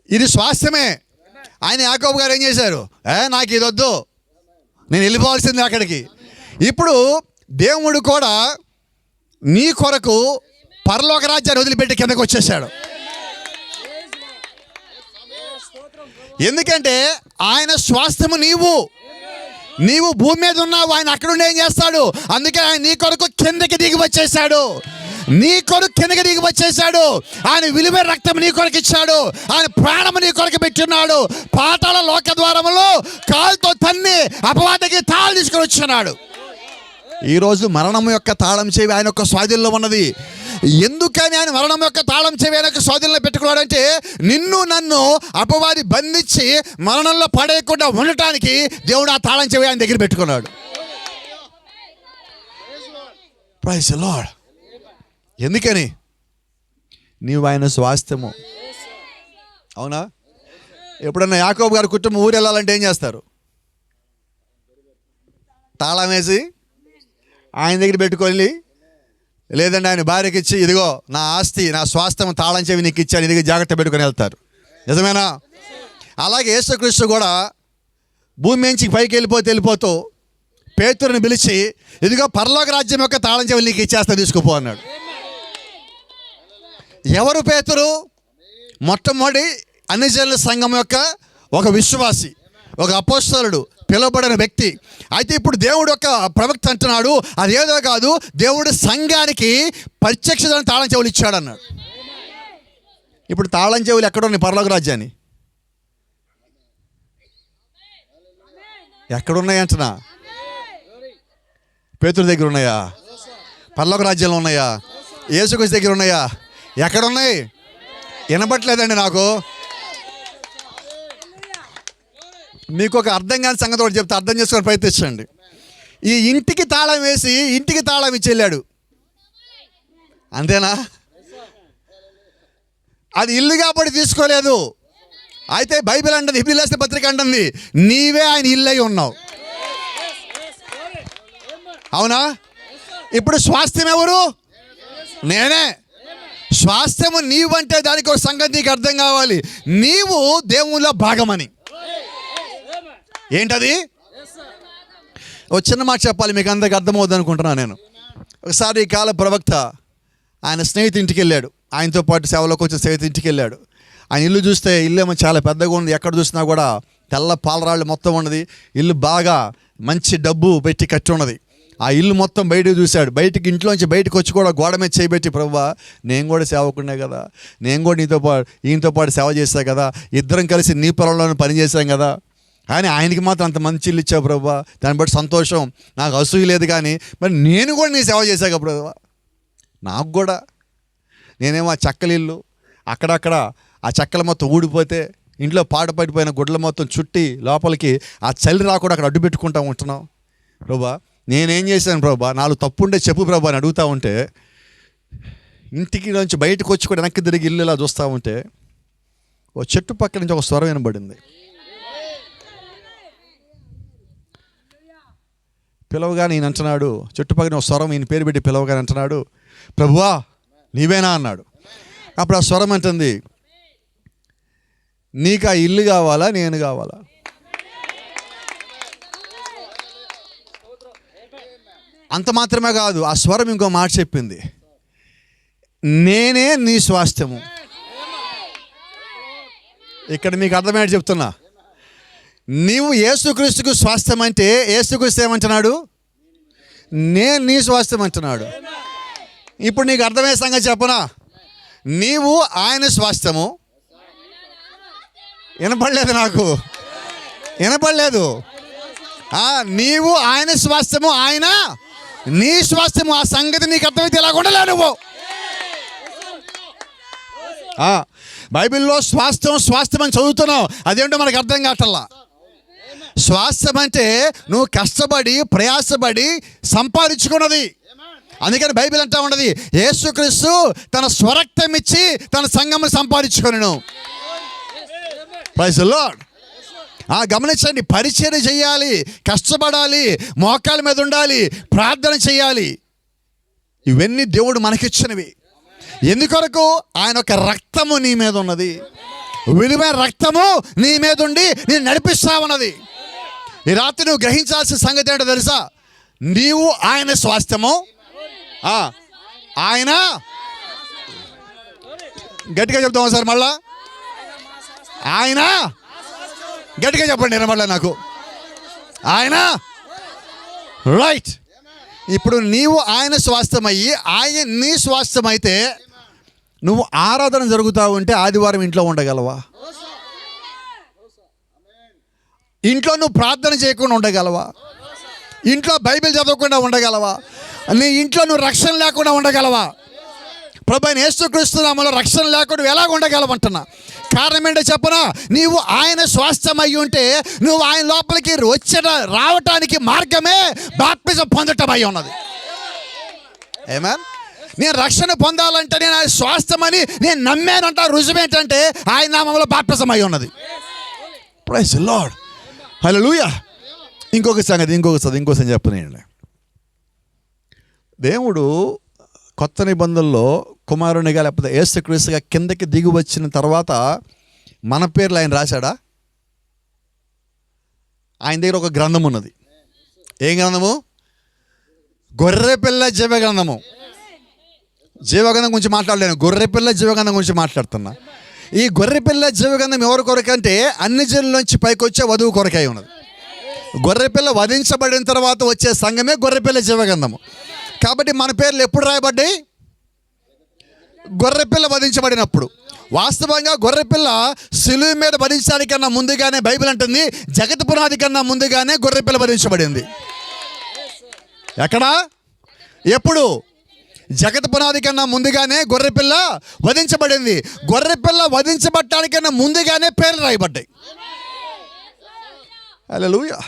ఇది స్వాస్థ్యమే. ఆయన యాకోబు గారు ఏం చేశారు? నాకు ఇది వద్దు, నేను వెళ్ళిపోవాల్సింది అక్కడికి. ఇప్పుడు దేవుడు కూడా నీ కొరకు పరలోక రాజ్యాన్ని వదిలిపెట్టి కిందకు వచ్చేసాడు. ఎందుకంటే ఆయన స్వాస్థ్యము నీవు భూమి మీద ఉన్నావు, ఆయన అక్కడుండి ఏం చేస్తాడు? అందుకే ఆయన నీ కొరకు కిందకి దిగి వచ్చేసాడు. నీ కొరకు కిందకి దిగి వచ్చేసాడు. ఆయన విలువైన రక్తం నీ కొరకు ఇచ్చాడు. ఆయన ప్రాణము నీ కొరకు పెట్టున్నాడు. పాతాళ లోక ద్వారములో కాలుతో తన్ని అపవాదికి తాళం తీసుకొని వచ్చున్నాడు. ఈరోజు మరణం యొక్క తాళం చెవి ఆయన యొక్క స్వాధీనంలో ఉన్నది. ఎందుకని ఆయన మరణం యొక్క తాళం చెవి ఆయన యొక్క స్వాధీనంలో పెట్టుకున్నాడంటే, నిన్ను నన్ను అపవాది బంధించి మరణంలో పడేయకుండా ఉండటానికి దేవుడు ఆ తాళం చెవి ఆయన దగ్గర పెట్టుకున్నాడు. Praise the lord. ఎందుకని? నీవు ఆయన స్వాస్థ్యము. అవునా? ఎప్పుడన్నా యాకోబు గారి కుటుంబం ఊరు వెళ్ళాలంటే ఏం చేస్తారు? తాళం వేసి ఆయన దగ్గర పెట్టుకొని, లేదంటే ఆయన భార్యకి ఇచ్చి, ఇదిగో నా ఆస్తి, నా స్వాస్థ్యం తాళం చెవి నీకు ఇచ్చాను, ఇదిగో జాగ్రత్త పెట్టుకొని వెళ్తారు. నిజమేనా? అలాగే యేసుక్రీస్తు కూడా భూమి నుంచి పైకి వెళ్ళిపోతూ పేతురుని పిలిచి, ఇదిగో పరలోక రాజ్యం యొక్క తాళం చెవి నీకు ఇచ్చేస్తా, తీసుకుపో అన్నాడు. ఎవరు పేతురు? మొట్టమొదటి అన్ని జనుల సంఘం యొక్క ఒక విశ్వాసి, ఒక అపోస్తలుడు, పిలువబడిన వ్యక్తి. అయితే ఇప్పుడు దేవుడు యొక్క ప్రవక్త అంటున్నాడు, అదేదో కాదు, దేవుడు సంఘానికి ప్రత్యక్షమైన తాళం చెవులు ఇచ్చాడు అన్నాడు. ఇప్పుడు తాళం చెవులు ఎక్కడున్నాయి? పరలోక రాజ్యాన్ని ఎక్కడున్నాయి అంటున్నా? పేతురు దగ్గర ఉన్నాయా? పరలోక రాజ్యంలో ఉన్నాయా? యేసుక్రీస్తు దగ్గర ఉన్నాయా? ఎక్కడున్నాయి? వినబట్లేదండి నాకు. మీకు ఒక అర్థం కాని సంగతి ఒకటి చెప్తే అర్థం చేసుకొని ప్రయత్నించండి. ఈ ఇంటికి తాళం వేసి ఇంటికి తాళం ఇచ్చి వెళ్ళాడు, అంతేనా? అది ఇల్లు కాబట్టి తీసుకోలేదు. అయితే బైబిల్ అంటుంది, హెబ్రీయులకు రాసిన పత్రిక అంటుంది, నీవే ఆయన ఇల్లు అయి ఉన్నావు. అవునా? ఇప్పుడు స్వాస్థ్యం ఎవరు? నేనే. స్వాస్థ్యము నీవంటే దానికి ఒక సంగతి నీకు అర్థం కావాలి, నీవు దేవునిలో భాగమని. ఏంటది? ఒక చిన్న మాట చెప్పాలి, మీకు అందరికి అర్థమవుద్ది అనుకుంటున్నాను నేను. ఒకసారి ఈ కాల ప్రవక్త ఆయన స్నేహితు ఇంటికి వెళ్ళాడు, ఆయనతో పాటు సేవలోకి వచ్చిన స్నేహితు ఇంటికి వెళ్ళాడు. ఆయన ఇల్లు చూస్తే ఇల్లు ఏమో చాలా పెద్దగా ఉంది, ఎక్కడ చూసినా కూడా తెల్ల పాలరాళ్ళు మొత్తం ఉన్నది. ఇల్లు బాగా మంచి డబ్బు పెట్టి కట్టి ఉన్నది. ఆ ఇల్లు మొత్తం బయటకు చూశాడు. ఇంట్లోంచి బయటకు వచ్చి కూడా గోడ మీద చేయబెట్టి, ప్రభువా నేను కూడా సేవకునే కదా, నేను కూడా ఈయనతో పాటు సేవ చేశా కదా, ఇద్దరం కలిసి నీ పొలంలో పనిచేశాం కదా, కానీ ఆయనకి మాత్రం అంత మంచి ఇల్లు ఇచ్చావు ప్రభువా, దాన్ని బట్టి సంతోషం, నాకు అసూయ లేదు. కానీ మరి నేను కూడా నీ సేవ చేశాక ప్రభువా, నాకు కూడా నేనేమో ఆ చెక్కల ఇల్లు అక్కడక్కడ ఆ చెక్కల మొత్తం ఊడిపోతే ఇంట్లో పాట పడిపోయిన గుడ్ల మొత్తం చుట్టి లోపలికి ఆ చలి రాకుండా అక్కడ అడ్డు పెట్టుకుంటా ఉంటున్నావు ప్రభువా, నేనేం చేశాను ప్రభువా, నాలుగు తప్పుండే చెప్పు ప్రభువా అని అడుగుతూ ఉంటే, ఇంటికి నుంచి బయటకు వచ్చి కూడా వెనక్కి తిరిగి ఇల్లు ఇలా చూస్తూ ఉంటే ఓ చెట్టు పక్క నుంచి ఒక స్వరం వినబడింది. పిలవగానే ఈయన అంటున్నాడు, చుట్టుపక్కల ఒక స్వరం ఈయన పేరు పెట్టి పిలవగానే అంటున్నాడు, ప్రభువా నీవేనా అన్నాడు. అప్పుడు ఆ స్వరం అంటుంది, నీకు ఆ ఇల్లు కావాలా, నేను కావాలా? అంత మాత్రమే కాదు, ఆ స్వరం ఇంకో మాట చెప్పింది, నేనే నీ స్వాస్థ్యము. ఇక్కడ మీకు అర్థమయ్యేది చెప్తున్నా. నీవు యేసుక్రీస్తుకు స్వాస్థ్యం అంటే యేసుక్రీస్తు ఏమంటున్నాడు? నేను నీ స్వాస్థ్యం అంటున్నాడు. ఇప్పుడు నీకు అర్థమయ్యే సంగతి చెప్పనా? నీవు ఆయన స్వాస్థ్యము. వినపడలేదు నాకు, వినపడలేదు. నీవు ఆయన స్వాస్థ్యము, ఆయన నీ స్వాస్థ్యము. ఆ సంగతి నీకు అర్థమైతే ఇలా ఉండలే నువ్వు. బైబిల్లో స్వాస్థ్యం అని చదువుతున్నావు, అదేంటో మనకు అర్థం కావట్లా. స్వాస్థ్యం అంటే నువ్వు కష్టపడి ప్రయాసపడి సంపాదించుకున్నది. అందుకని బైబిల్ అంటా ఉన్నది, యేసుక్రీస్తు తన స్వరక్తం ఇచ్చి తన సంఘమును సంపాదించుకొనెను. Praise the lord. గమనించండి, పరిచర్య చేయాలి, కష్టపడాలి, మోకాళ్ళ మీద ఉండాలి, ప్రార్థన చేయాలి. ఇవన్నీ దేవుడు మనకిచ్చినవి. ఎందుకొరకు? ఆయన ఒక రక్తము నీ మీద ఉన్నది, విలువైన రక్తము నీ మీద ఉండి నేను నడిపిస్తా ఉన్నది. ఈ రాత్రి నువ్వు గ్రహించాల్సిన సంగతి ఏంటో తెలుసా? నీవు ఆయన స్వాస్థ్యము, ఆయన గట్టిగా చెప్తామా సార్? మళ్ళా ఆయన గట్టిగా చెప్పండి మళ్ళా నాకు. ఆయన రైట్. ఇప్పుడు నీవు ఆయన స్వాస్థ్యమయ్యి ఆయన నీ స్వాస్థ్యం అయితే నువ్వు ఆరాధన జరుగుతూ ఉంటే ఆదివారం ఇంట్లో ఉండగలవా? ఇంట్లో నువ్వు ప్రార్థన చేయకుండా ఉండగలవా? ఇంట్లో బైబిల్ చదవకుండా ఉండగలవా? నీ ఇంట్లో నువ్వు రక్షణ లేకుండా ఉండగలవా? ప్రభువైన యేసుక్రీస్తు నామములో రక్షణ లేకుండా ఎలాగ ఉండగలవంటున్నా. కారణం ఏంటో చెప్పనా? నీవు ఆయన స్వాస్థ్యం అయి ఉంటే నువ్వు ఆయన లోపలికి రావటానికి మార్గమే బాప్తిజం పొందటం అయి ఉన్నది. ఆమేన్. నేను రక్షణ పొందాలంటే నేను ఆయన స్వాస్థ్యమని నేను నమ్మానంట. రుజువు ఏంటంటే ఆయన నామములో బాప్తిజం అయి ఉన్నది. Praise the lord. హల్లెలూయా. ఇంకొక సంగతి చెప్పనండి. దేవుడు కొత్త నిబంధనలో కుమారునిగా లేకపోతే యేసుక్రీస్తుగా కిందకి దిగి వచ్చిన తర్వాత మన పేర్లు ఆయన రాశాడా? ఆయన దగ్గర ఒక గ్రంథం ఉన్నది. ఏం గ్రంథము? గొర్రెపిల్ల జీవగ్రంథము. జీవగ్రంథం గురించి మాట్లాడలేను, గొర్రెపిల్ల జీవగ్రంథం గురించి మాట్లాడుతున్నా. ఈ గొర్రెపిల్ల జీవగ్రంథం ఎవరి కొరకంటే అన్ని జనుల్లోంచి పైకి వచ్చే వధువు కొరకై ఉన్నది. గొర్రెపిల్ల వధించబడిన తర్వాత వచ్చే సంఘమే గొర్రెపిల్ల జీవగ్రంథము. కాబట్టి మన పేర్లు ఎప్పుడు రాయబడ్డాయి? గొర్రెపిల్ల వధించబడినప్పుడు. వాస్తవంగా గొర్రెపిల్ల సిలువ మీద వధించడానికన్నా ముందుగానే బైబిల్ అంటుంది జగత్ పునాది కన్నా ముందుగానే గొర్రెపిల్ల వధించబడింది. ఎక్కడా? ఎప్పుడు? జగత్ పునాది కన్నా ముందుగానే గొర్రెపిల్ల వధించబడింది. గొర్రెపిల్ల వధించబడటానికన్నా ముందుగానే పేర్లు రాయబడ్డాయి. హల్లెలూయా.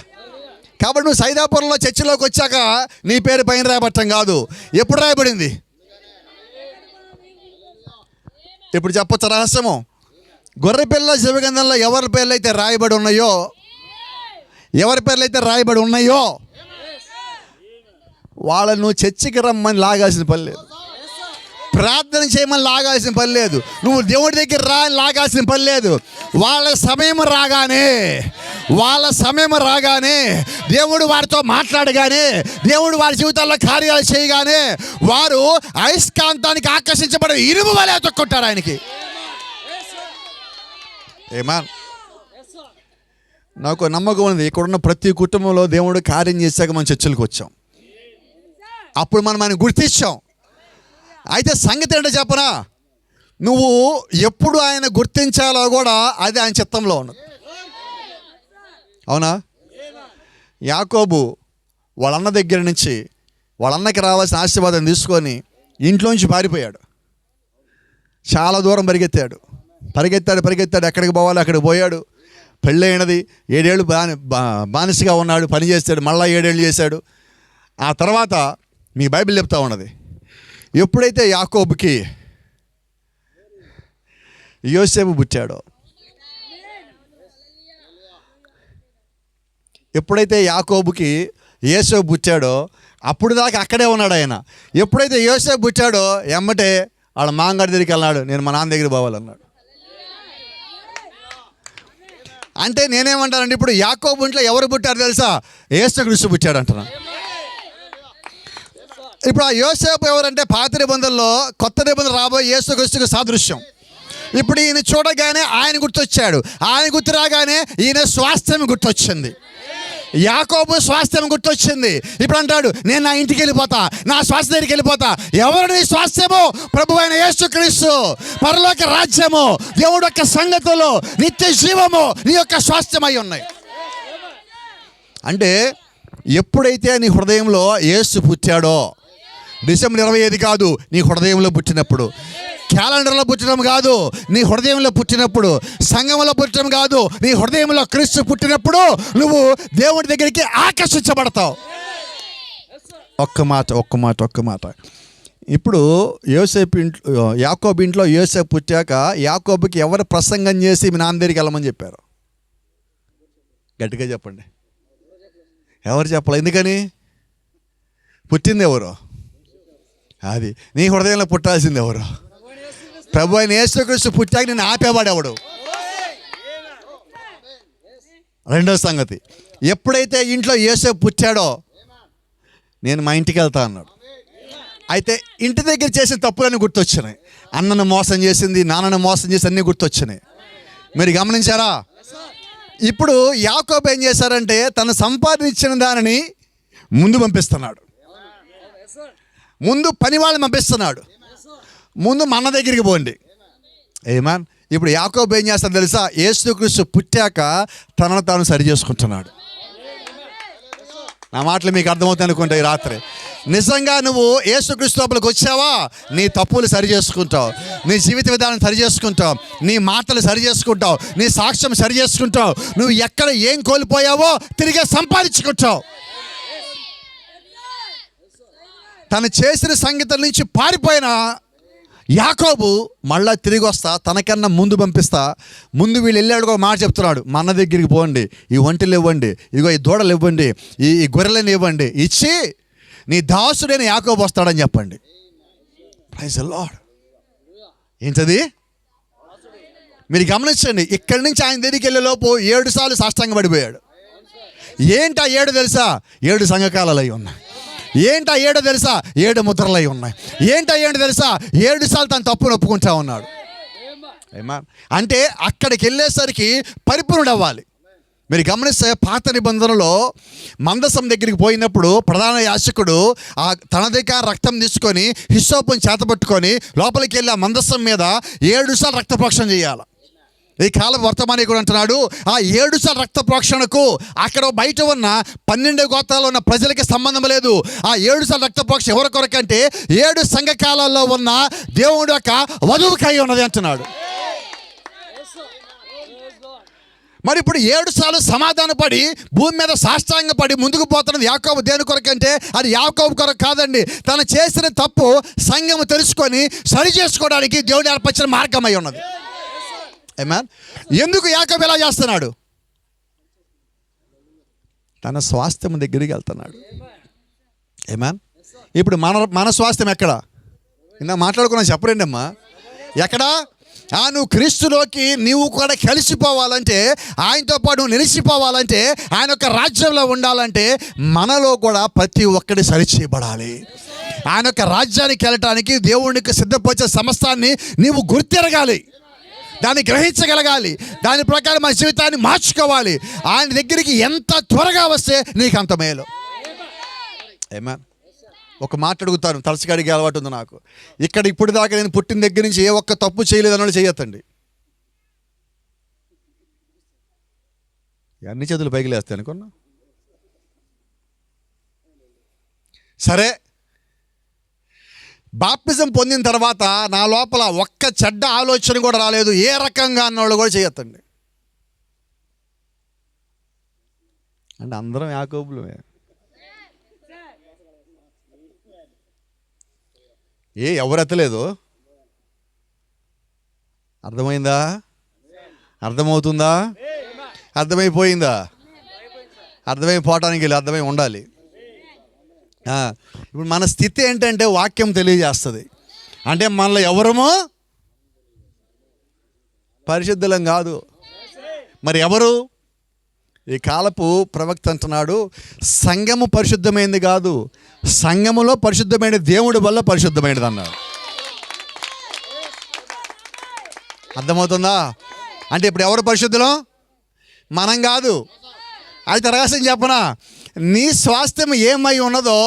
కాబట్టి నువ్వు సైదాపురంలో చర్చిలోకి వచ్చాక నీ పేరు పైన రాయబట్టం కాదు, ఎప్పుడు రాయబడింది? ఇప్పుడు చెప్పొచ్చు రహస్యము. గొర్రెపిల్ల జీవగ్రంథంలో ఎవరి పేర్లు అయితే రాయబడి ఉన్నాయో వాళ్ళను చర్చికి రమ్మని లాగాల్సిన పని లేదు, ప్రార్థన చేయమని లాగాల్సిన పని లేదు, నువ్వు దేవుడి దగ్గర లాగాల్సిన పని లేదు. వాళ్ళ సమయం రాగానే దేవుడు వారితో మాట్లాడగానే, దేవుడు వారి జీవితాల్లో కార్యాలు చేయగానే వారు అయస్కాంతానికి ఆకర్షించబడి ఇనుము వలె తొక్కుంటారు ఆయనకి. ఏమా నాకు నమ్మకం ఉంది, ఇక్కడున్న ప్రతి కుటుంబంలో దేవుడు కార్యం చేశాక మనం చర్చలకు వచ్చాం. అప్పుడు మనం ఆయన గుర్తించాం. అయితే సంగతి ఏంటో చెప్పనా, నువ్వు ఎప్పుడు ఆయన గుర్తించాలో కూడా అది ఆయన చిత్తంలో ఉన్నది. అవునా? యాకోబు వాళ్ళన్న దగ్గర నుంచి వాళ్ళన్నకి రావాల్సిన ఆశీర్వాదం తీసుకొని ఇంట్లోంచి పారిపోయాడు. చాలా దూరం పరిగెత్తాడు. ఎక్కడికి పోవాలి అక్కడికి పోయాడు. పెళ్ళైనది 7 ఏళ్ళు బానిసగా ఉన్నాడు, పని చేస్తాడు, మళ్ళీ 7 ఏళ్ళు చేశాడు. ఆ తర్వాత మీ బైబిల్ చెప్తా ఉన్నది, ఎప్పుడైతే యాకోబుకి యోసేపు పుట్టాడో, ఎప్పుడైతే యాకోబుకి యోసేపు పుట్టాడో అప్పుడు దాకా అక్కడే ఉన్నాడు ఆయన. ఎప్పుడైతే యోసేపు పుట్టాడో ఎమ్మటే వాళ్ళ మాంగాడి దగ్గరికి వెళ్ళాడు, నేను మా నాన్న దగ్గర పోవాలన్నాడు. అంటే నేనేమంటానంటే ఇప్పుడు యాకోబు ఇంట్లో ఎవరు పుట్టారు తెలుసా? యేసుక్రీస్తు పుట్టాడు అంటున్నా. ఇప్పుడు ఆ యోసేపు ఎవరంటే పాత నిబంధనలో కొత్త నిబంధన రాబోయే యేసుక్రీస్తుకు సాదృశ్యం. ఇప్పుడు ఈయన చూడగానే ఆయన గుర్తొచ్చాడు. ఆయన గుర్తు రాగానే ఈయన స్వాస్థ్యం గుర్తొచ్చింది, యాకోబు స్వాస్థ్యం గుర్తొచ్చింది. ఇప్పుడు అంటాడు, నేను నా ఇంటికి వెళ్ళిపోతా, నా స్వాస్థ్యం దగ్గరికి వెళ్ళిపోతా. ఎవరు నీ స్వాస్థ్యము? ప్రభు అయిన యేసుక్రీస్తు, పరలోక రాజ్యము, దేవుడు యొక్క సంగతులు, నిత్య జీవము నీ యొక్క స్వాస్థ్యమై ఉన్నాయి. అంటే ఎప్పుడైతే నీ హృదయంలో యేసు పుట్టాడో, డిసెంబర్ 25 కాదు, నీ హృదయంలో పుట్టినప్పుడు, క్యాలెండర్లో పుట్టడం కాదు, నీ హృదయంలో పుట్టినప్పుడు, సంఘంలో పుట్టడం కాదు, నీ హృదయంలో క్రీస్తు పుట్టినప్పుడు నువ్వు దేవుడి దగ్గరికి ఆకర్షించబడతావు. ఒక్క మాట. ఇప్పుడు యోసేపు ఇంట్లో, యాకోబు ఇంట్లో యోసేపు పుట్టాక యాకోబుకి ఎవరు ప్రసంగం చేసి మీ నాన్న దగ్గరికి వెళ్ళమని చెప్పారు? గట్టిగా చెప్పండి. ఎవరు చెప్పాలి? ఎందుకని? పుట్టింది ఎవరు? అది నీ హృదయంలో పుట్టాల్సింది ఎవరు? ప్రభు అయిన యేసుక్రీస్తు పుట్టాక నేను ఆపేవాడెవడు? రెండో సంగతి, ఎప్పుడైతే ఇంట్లో యేసు పుట్టాడో నేను మా ఇంటికి వెళ్తా అన్నాడు. అయితే ఇంటి దగ్గర చేసిన తప్పులన్నీ గుర్తొచ్చినాయి. అన్నను మోసం చేసింది, నాన్నను మోసం చేసి అన్నీ గుర్తొచ్చినాయి. మీరు గమనించారా? ఇప్పుడు యాకోబు ఏం చేశారంటే తను సంపాదించిన దానిని ముందు పంపిస్తున్నాడు, ముందు పని వాళ్ళని పంపిస్తున్నాడు, ముందు మన దగ్గరికి పోండి. ఏమాన్. ఇప్పుడు యాకోబు ఏం చేస్తాడు తెలుసా? యేసుక్రీస్తు పుట్టాక తనను తాను సరి చేసుకుంటున్నాడు. నా మాటలు మీకు అర్థమవుతాయి అనుకుంటా. ఈ రాత్రి నిజంగా నువ్వు యేసుక్రీస్తు లోపలికి వచ్చావా, నీ తప్పులు సరి చేసుకుంటావు, నీ జీవిత విధానం సరి చేసుకుంటావు, నీ మాటలు సరి చేసుకుంటావు, నీ సాక్ష్యం సరి చేసుకుంటావు. నువ్వు ఎక్కడ ఏం కోల్పోయావో తిరిగి సంపాదించుకుంటావు. తను చేసిన సంగీతం నుంచి పారిపోయిన యాకోబు మళ్ళా తిరిగి వస్తా తనకన్నా ముందు పంపిస్తా, ముందు వీళ్ళు వెళ్ళాడు ఒక మాట చెప్తున్నాడు, మా అన్న దగ్గరికి పోండి, ఈ ఒంటెలు ఇవ్వండి, ఇదిగో ఈ దూడలు ఇవ్వండి, ఈ గొర్రెలను ఇవ్వండి, ఇచ్చి నీ దాసుడైన యాకోబు వస్తాడని చెప్పండి. Praise the lord. ఏంటది? మీరు గమనించండి, ఇక్కడి నుంచి ఆయన దగ్గరికి వెళ్ళే లోపు 7 సార్లు సాష్టాంగ పడిపోయాడు. ఏంటా 7 తెలుసా? 7 సంఘకాలాలు అయి ఉన్నాయి. ఏంటా 7 తెలుసా? 7 ముద్రలు అయి ఉన్నాయి. ఏంటా 7 తెలుసా? 7 సార్లు తన తప్పును ఒప్పుకుంటా ఉన్నాడు. అంటే అక్కడికి వెళ్ళేసరికి పరిపూర్ణుడు అవ్వాలి. మీరు గమనిస్తే పాత నిబంధనలో మందసం దగ్గరికి పోయినప్పుడు ప్రధాన యాజకుడు తన దగ్గర రక్తం తీసుకొని హిస్సోపుని చేతపట్టుకొని లోపలికి వెళ్ళి ఆ మందసం మీద 7 సార్లు రక్త ప్రోక్షణ చేయాలి. ఈ కాల వర్తమానికుడు అంటున్నాడు, ఆ 7 సార్లు రక్త ప్రోక్షణకు అక్కడ బయట ఉన్న 12 గోత్రాల్లో ఉన్న ప్రజలకి సంబంధం లేదు. ఆ 7 సార్లు రక్త ప్రోక్షణ ఎవరి కొరకంటే 7 సంఘకాలాల్లో ఉన్న దేవుడు యొక్క వధువుకై ఉన్నది అంటున్నాడు. మరి ఇప్పుడు 7 సార్లు సమాధానపడి భూమి మీద సాష్టాంగపడి ముందుకు పోతున్నది యాకోబు దేని కొరకంటే అది యాకోబు కొరకు కాదండి. తను చేసిన తప్పు సంఘము తెలుసుకొని సరి చేసుకోవడానికి దేవుడు ఏర్పరిచిన మార్గమై ఉన్నది. ఆమేన్. ఎందుకు యాకోబు ఎలా చేస్తున్నాడు? తన స్వాస్థ్యం దగ్గరికి వెళ్తున్నాడు. ఆమేన్. ఇప్పుడు మన స్వాస్థ్యం ఎక్కడ? ఇందాక మాట్లాడుకున్నా చెప్పరండి అమ్మా. ఎక్కడా? నువ్వు క్రీస్తులోకి నీవు కూడా కలిసిపోవాలంటే, ఆయనతో పాటు నువ్వు నిలిచిపోవాలంటే, ఆయన యొక్క రాజ్యంలో ఉండాలంటే మనలో కూడా ప్రతి ఒక్కటి సరిచేయబడాలి. ఆయన యొక్క రాజ్యానికి వెళ్ళటానికి దేవునికి సిద్ధపరిచే సమస్తాన్ని నీవు గుర్తిరగాలి, దాన్ని గ్రహించగలగాలి, దాని ప్రకారం మన జీవితాన్ని మార్చుకోవాలి. ఆయన దగ్గరికి ఎంత త్వరగా వస్తే నీకు అంత మేలు. ఆమేన్. ఒక మాట అడుగుతాను, తలసికాడికి అలవాటు ఉంది నాకు. ఇక్కడ ఇప్పుడు దాకా నేను పుట్టిన దగ్గర నుంచి ఏ ఒక్క తప్పు చేయలేదని చేయొద్దండి. అన్ని చేతులు పైకి లేస్తాయి అనుకున్నా. సరే, బాప్తిజం పొందిన తర్వాత నా లోపల ఒక్క చెడ్డ ఆలోచన కూడా రాలేదు, ఏ రకంగా అన్నవాళ్ళు కూడా చేయొద్దండి. అంటే అందరం యాకోబులమే. ఎవరు ఎత్తలేదు? అర్థమైందా? అర్థమవుతుందా? అర్థమైపోయిందా? అర్థమైపోవటానికి అర్థమై ఉండాలి. ఇప్పుడు మన స్థితి ఏంటంటే వాక్యం తెలియజేస్తుంది. అంటే మనలో ఎవరమో పరిశుద్ధులం కాదు. మరి ఎవరు? ఈ కాలపు ప్రవక్త అంటున్నాడు, సంఘము పరిశుద్ధమైనది కాదు, సంఘములో పరిశుద్ధమైన దేవుడి వల్ల పరిశుద్ధమైనది అన్నాడు. అర్థమవుతుందా? అంటే ఇప్పుడు ఎవరు పరిశుద్ధులం? మనం కాదు. అయితే రహస్యం చెప్పనా, నీ స్వాస్థ్యం ఏమై ఉన్నదో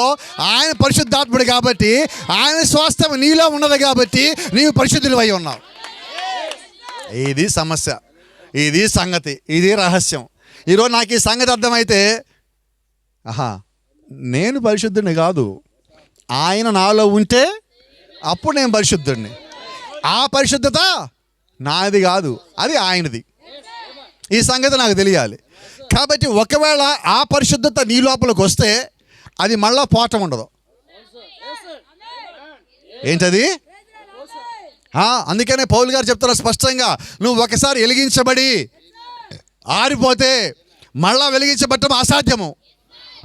ఆయన పరిశుద్ధాత్ముడు కాబట్టి, ఆయన స్వాస్థ్యం నీలో ఉన్నది కాబట్టి నీవు పరిశుద్ధులు అయి ఉన్నావు. ఇది సమస్య, ఇది సంగతి, ఇది రహస్యం. ఈరోజు నాకు ఈ సంగతి అర్థమైతే, నేను పరిశుద్ధుడిని కాదు, ఆయన నాలో ఉంటే అప్పుడు నేను పరిశుద్ధుడిని. ఆ పరిశుద్ధత నాది కాదు, అది ఆయనది. ఈ సంగతి నాకు తెలియాలి. కాబట్టి ఒకవేళ ఆ పరిశుద్ధత నీ లోపలికి వస్తే అది మళ్ళా పోవటం ఉండదు. ఏంటది? అందుకనే పౌలు గారు చెప్తారు స్పష్టంగా, నువ్వు ఒకసారి వెలిగించబడి ఆరిపోతే మళ్ళా వెలిగించబడటం అసాధ్యము.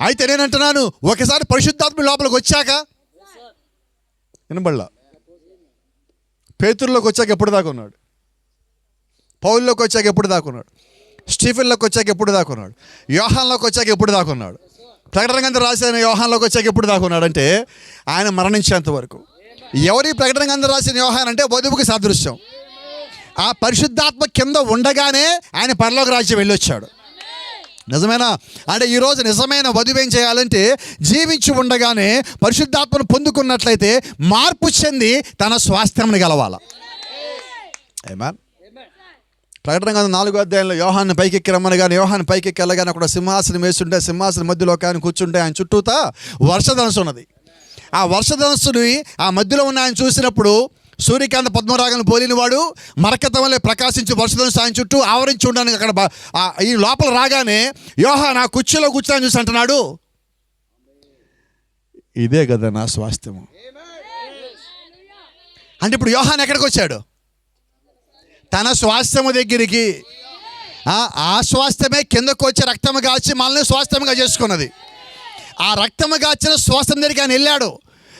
అయితే నేనంటున్నాను, ఒకసారి పరిశుద్ధాత్మ లోపలికి వచ్చాక వినబడలా. పేతురులోకి వచ్చాక ఎప్పుడు దాకా ఉన్నాడు? పౌలులోకి వచ్చాక ఎప్పుడు దాకా ఉన్నాడు? స్టీఫెన్లోకి వచ్చాక ఎప్పుడు దాకా ఉన్నాడు? యోహాన్లోకి వచ్చాక ఎప్పుడు దాకా ఉన్నాడు? ప్రకటన గ్రంథం రాసిన యోహాన్లోకి వచ్చాక ఎప్పుడు దాకా ఉన్నాడు? అంటే ఆయన మరణించేంత వరకు. ఎవరి ప్రకటన గ్రంథం రాసిన యోహాన్ అంటే వధువుకి సాదృశ్యం. ఆ పరిశుద్ధాత్మ కింద ఉండగానే ఆయన పరలోక రాజ్యం వెళ్ళొచ్చాడు. నిజమేనా? అంటే ఈరోజు నిజమైన వధువు ఏం చేయాలంటే, జీవించి ఉండగానే పరిశుద్ధాత్మను పొందుకున్నట్లయితే మార్పు చెంది తన స్వాస్థ్యాన్ని గలవాల. ఆమేన్. ప్రకటన గ్రంథం 4వ అధ్యాయంలో యోహాను పైకెక్కి రమ్మనగానే, యోహాను పైకెక్కి వెళ్ళగానే అక్కడ సింహాసనం వేస్తుంటే, సింహాసనం మధ్యలో ఆయన కూర్చుంటే, ఆయన చుట్టూతా వర్షధనస్సు ఉన్నది. ఆ వర్షధనస్సుని ఆ మధ్యలో ఉన్న ఆయన చూసినప్పుడు సూర్యకాంత పద్మరాగలను పోలినవాడు మరకతం వల్లే ప్రకాశించి వర్షధనస్సు ఆయన చుట్టూ ఆవరించి ఉండడానికి అక్కడ ఈ లోపల రాగానే యోహాను ఆ కుర్చీలో కూర్చొని చూసి అంటున్నాడు, ఇదే కదా నా స్వాస్థ్యము. అంటే ఇప్పుడు యోహాను ఎక్కడికి వచ్చాడు? తన స్వాస్థ్యము దగ్గరికి. ఆ స్వాస్థ్యమే కిందకు వచ్చి రక్తము కాచి మనల్ని స్వాస్థ్యముగా చేసుకున్నది. ఆ రక్తము కాచిన స్వాస్థ్యం దగ్గరికి ఆయన వెళ్ళాడు.